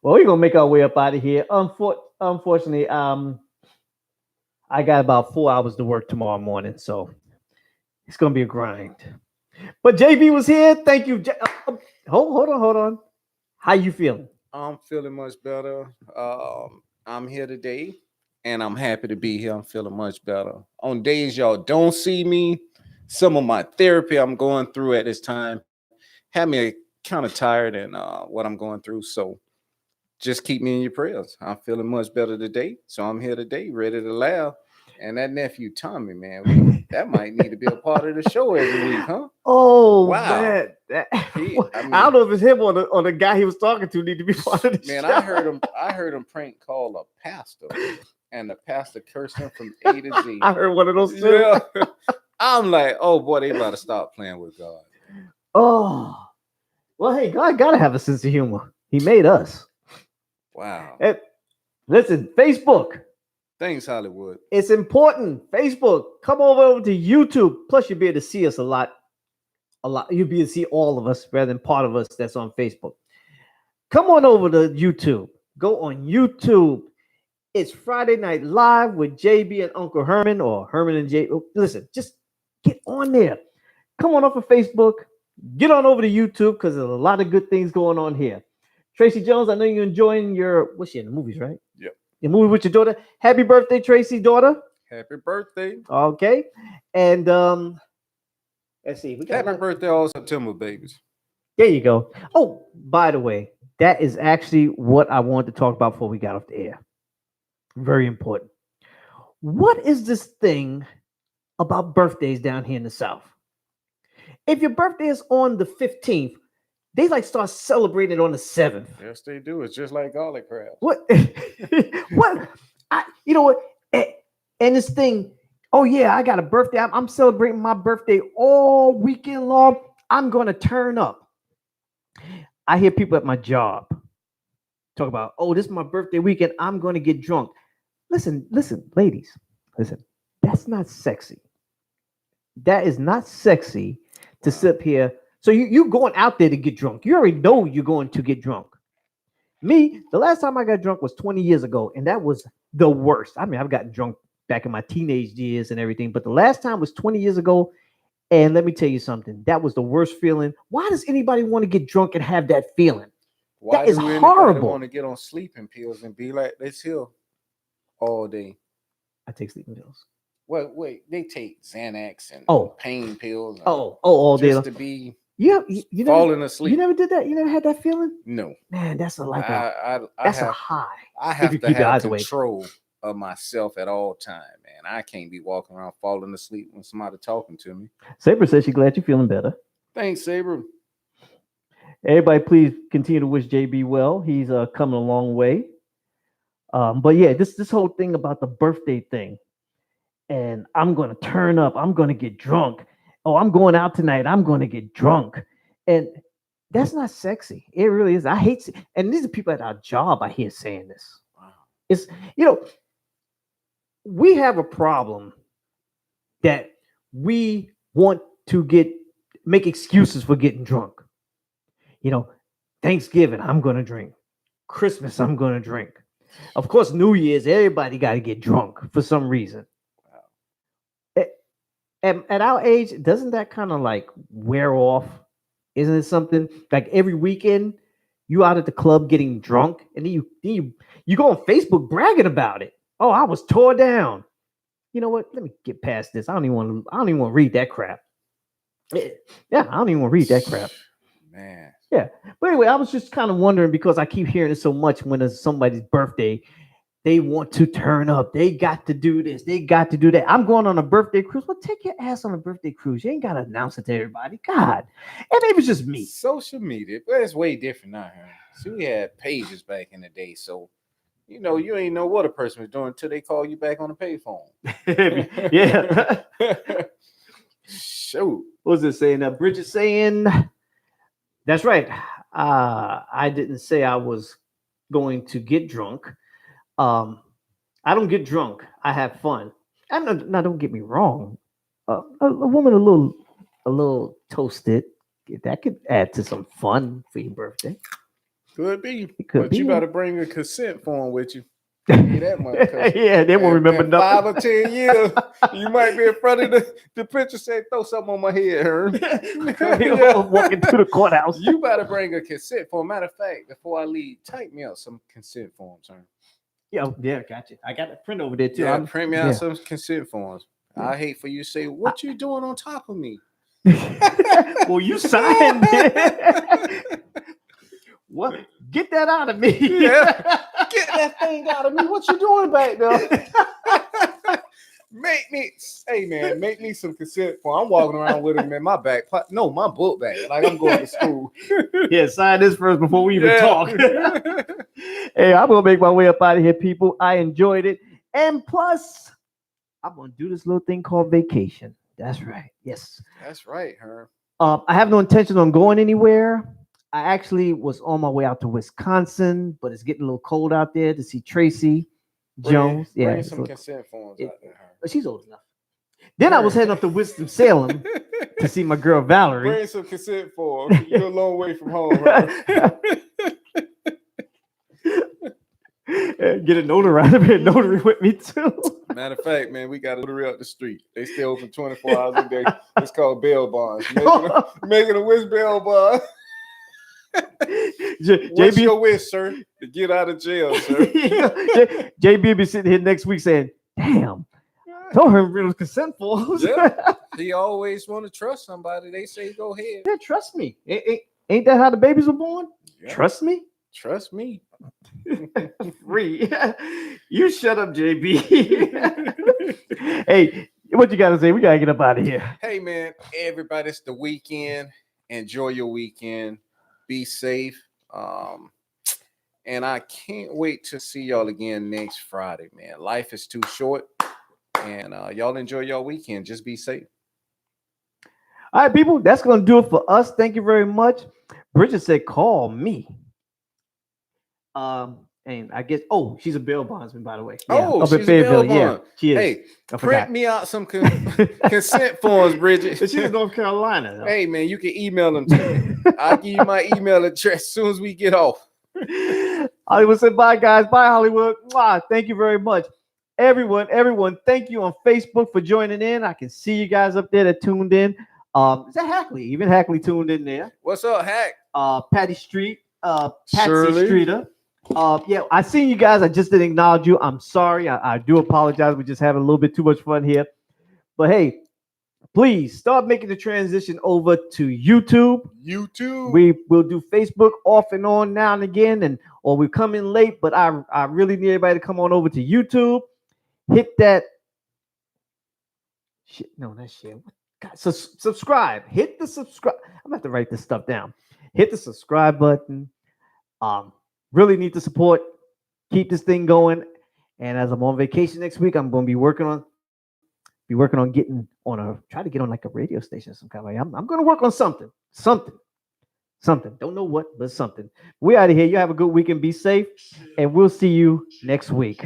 Well, we're gonna make our way up out of here. Unfortunately, I got about 4 hours to work tomorrow morning, so it's gonna be a grind. But JB was here. Thank you. Hold on. How you feeling? I'm feeling much better. I'm here today, and I'm happy to be here. I'm feeling much better. On days y'all don't see me, some of my therapy I'm going through at this time have me kind of tired and what I'm going through. So just keep me in your prayers. I'm feeling much better today, so I'm here today, ready to laugh. And that nephew Tommy, man, that might need to be a part of the show every week, huh? Oh wow. Man, I don't know if it's him or the guy he was talking to need to be part of the show. Man, I heard him prank call a pastor, and the pastor cursed him from A to Z. I heard one of those too. Yeah. I'm like, oh boy, they about to stop playing with God. Oh, well, hey, God gotta have a sense of humor. He made us. Wow. And listen, Facebook. Thanks, Hollywood. It's important. Facebook. Come over to YouTube. Plus, you'll be able to see us a lot. You'll be able to see all of us rather than part of us that's on Facebook. Come on over to YouTube. Go on YouTube. It's Friday Night Live with JB and Uncle Herman, or Herman and JB. Listen, just get on there. Come on over to Facebook. Get on over to YouTube because there's a lot of good things going on here. Tracy Jones, I know you're enjoying what's she in the movies, right? Yep. Your movie with your daughter. Happy birthday, Tracy, daughter. Happy birthday. Okay. And let's see. We got Happy birthday all September, babies. There you go. Oh, by the way, that is actually what I wanted to talk about before we got off the air. Very important. What is this thing about birthdays down here in the South? If your birthday is on the 15th, They like start celebrating on the 7th. Yes, they do. It's just like garlic crabs. What? What? You know what? And this thing. Oh yeah, I got a birthday. I'm celebrating my birthday all weekend long. I'm gonna turn up. I hear people at my job talk about, oh, this is my birthday weekend. I'm gonna get drunk. Listen, ladies. Listen. That's not sexy. That is not sexy to sit here. So you going out there to get drunk. You already know you're going to get drunk. Me, the last time I got drunk was 20 years ago, and that was the worst. I mean, I've gotten drunk back in my teenage years and everything, but the last time was 20 years ago. And let me tell you something. That was the worst feeling. Why does anybody want to get drunk and have that feeling? Why that is do horrible. anybody want to get on sleeping pills and be like, let's heal all day? I take sleeping pills. Well, wait, they take Xanax and pain pills. All day. Just to be you falling asleep. You never did that? You never had that feeling? No. Man, that's a high. I have to have control of myself at all time, man. I can't be walking around falling asleep when somebody talking to me. Saber says she's glad you're feeling better. Thanks, Saber. Everybody, please continue to wish JB well. He's coming a long way. But yeah, this whole thing about the birthday thing. And I'm going to turn up. I'm going to get drunk. Oh, I'm going out tonight. I'm going to get drunk. And that's not sexy. It really is. I hate it. And these are people at our job I hear saying this. Wow. It's, we have a problem that we want to make excuses for getting drunk. Thanksgiving, I'm going to drink. Christmas, I'm going to drink. Of course, New Year's, everybody got to get drunk for some reason. At our age, doesn't that kind of like wear off? Isn't it something like every weekend you out at the club getting drunk, and then you go on Facebook bragging about it? Oh, I was tore down. You know what? Let me get past this. I don't even want to read that crap. Yeah, I don't even want to read that crap. Man. Yeah, but anyway, I was just kind of wondering because I keep hearing it so much when it's somebody's birthday. They want to turn up. They got to do this. They got to do that. I'm going on a birthday cruise. Well, take your ass on a birthday cruise. You ain't got to announce it to everybody. God. And it was just me. Social media. But it's way different now. See, we had pages back in the day. So, you ain't know what a person was doing until they call you back on the payphone. Yeah. Shoot. What was it saying? Bridget saying, that's right. I didn't say I was going to get drunk. I don't get drunk. I have fun. And now, don't get me wrong. A woman a little toasted, that could add to some fun for your birthday. Could be. But you better bring a consent form with you. That much, yeah, they won't remember nothing. 5 or 10 years, you might be in front of the picture say, throw something on my head, Herm. Walking to the courthouse. You better bring a consent form. Matter of fact, before I leave, type me out some consent forms, Herm. Yeah, gotcha. I got the print over there too. Yeah, print me out some consent forms. Yeah. I hate for you to say, what you doing on top of me? Well, you signed it. What? Get that out of me. Yeah. Get that thing out of me. What you doing back there? Make me some consent form. I'm walking around with them in my back. No, my book bag. Like I'm going to school. Yeah, sign this first before we even talk. Hey, I'm going to make my way up out of here, people. I enjoyed it. And plus, I'm going to do this little thing called vacation. That's right. Yes. That's right, Herm. I have no intention on going anywhere. I actually was on my way out to Wisconsin, but it's getting a little cold out there to see Tracy Jones. Bring some consent forms out there. But she's old enough. Then I was heading up to Winston-Salem to see my girl Valerie. Bring some consent forms. You're a long way from home, right? Get a notary with me too. Matter of fact, man, we got a notary up the street. They stay open 24 hours a day. It's called bail bonds. Making a wish bail bond. What's your wish, sir? To get out of jail, sir. JB be sitting here next week saying, "Damn, don't hurt real consent forms." Yeah. He always want to trust somebody. They say, "Go ahead." Yeah, trust me. Ain't that how the babies were born? Yeah. Trust me. Trust me. Free. You shut up, JB. Hey, what you gotta say? We gotta get up out of here. Hey, man, everybody, it's the weekend. Enjoy your weekend. Be safe. And I can't wait to see y'all again next Friday, man. Life is too short. And y'all enjoy your weekend. Just be safe. All right, people, that's going to do it for us. Thank you very much. Bridget said, call me. And I guess, she's a bail bondsman, by the way. Yeah, Oh, up in she's a bail Fayetteville. Yeah, bond. she is. Hey, I print forgot. me out some consent forms, Bridget. She's in North Carolina. Though. Hey, man, you can email them to me. I'll give you my email address as soon as we get off. Hollywood said, bye, guys. Bye, Hollywood. Mwah. Thank you very much. Everyone, thank you on Facebook for joining in. I can see you guys up there that tuned in. Is that Hackley? Even Hackley tuned in there. What's up, Hack? Patty Street, Patsy Shirley. Streeter. Yeah, I seen you guys. I just didn't acknowledge you. I'm sorry. I do apologize. We're just having a little bit too much fun here. But hey, please start making the transition over to YouTube. We will do Facebook off and on now and again, or we come in late. But I really need everybody to come on over to YouTube. Hit that shit. No, that shit. God, subscribe. Hit the subscribe. I'm gonna have to write this stuff down. Hit the subscribe button. Really need the support. Keep this thing going. And as I'm on vacation next week, I'm gonna be working on getting on try to get on like a radio station some kind of way. I'm gonna work on something. Don't know what, but something. We out of here. You have a good weekend. Be safe, and we'll see you next week.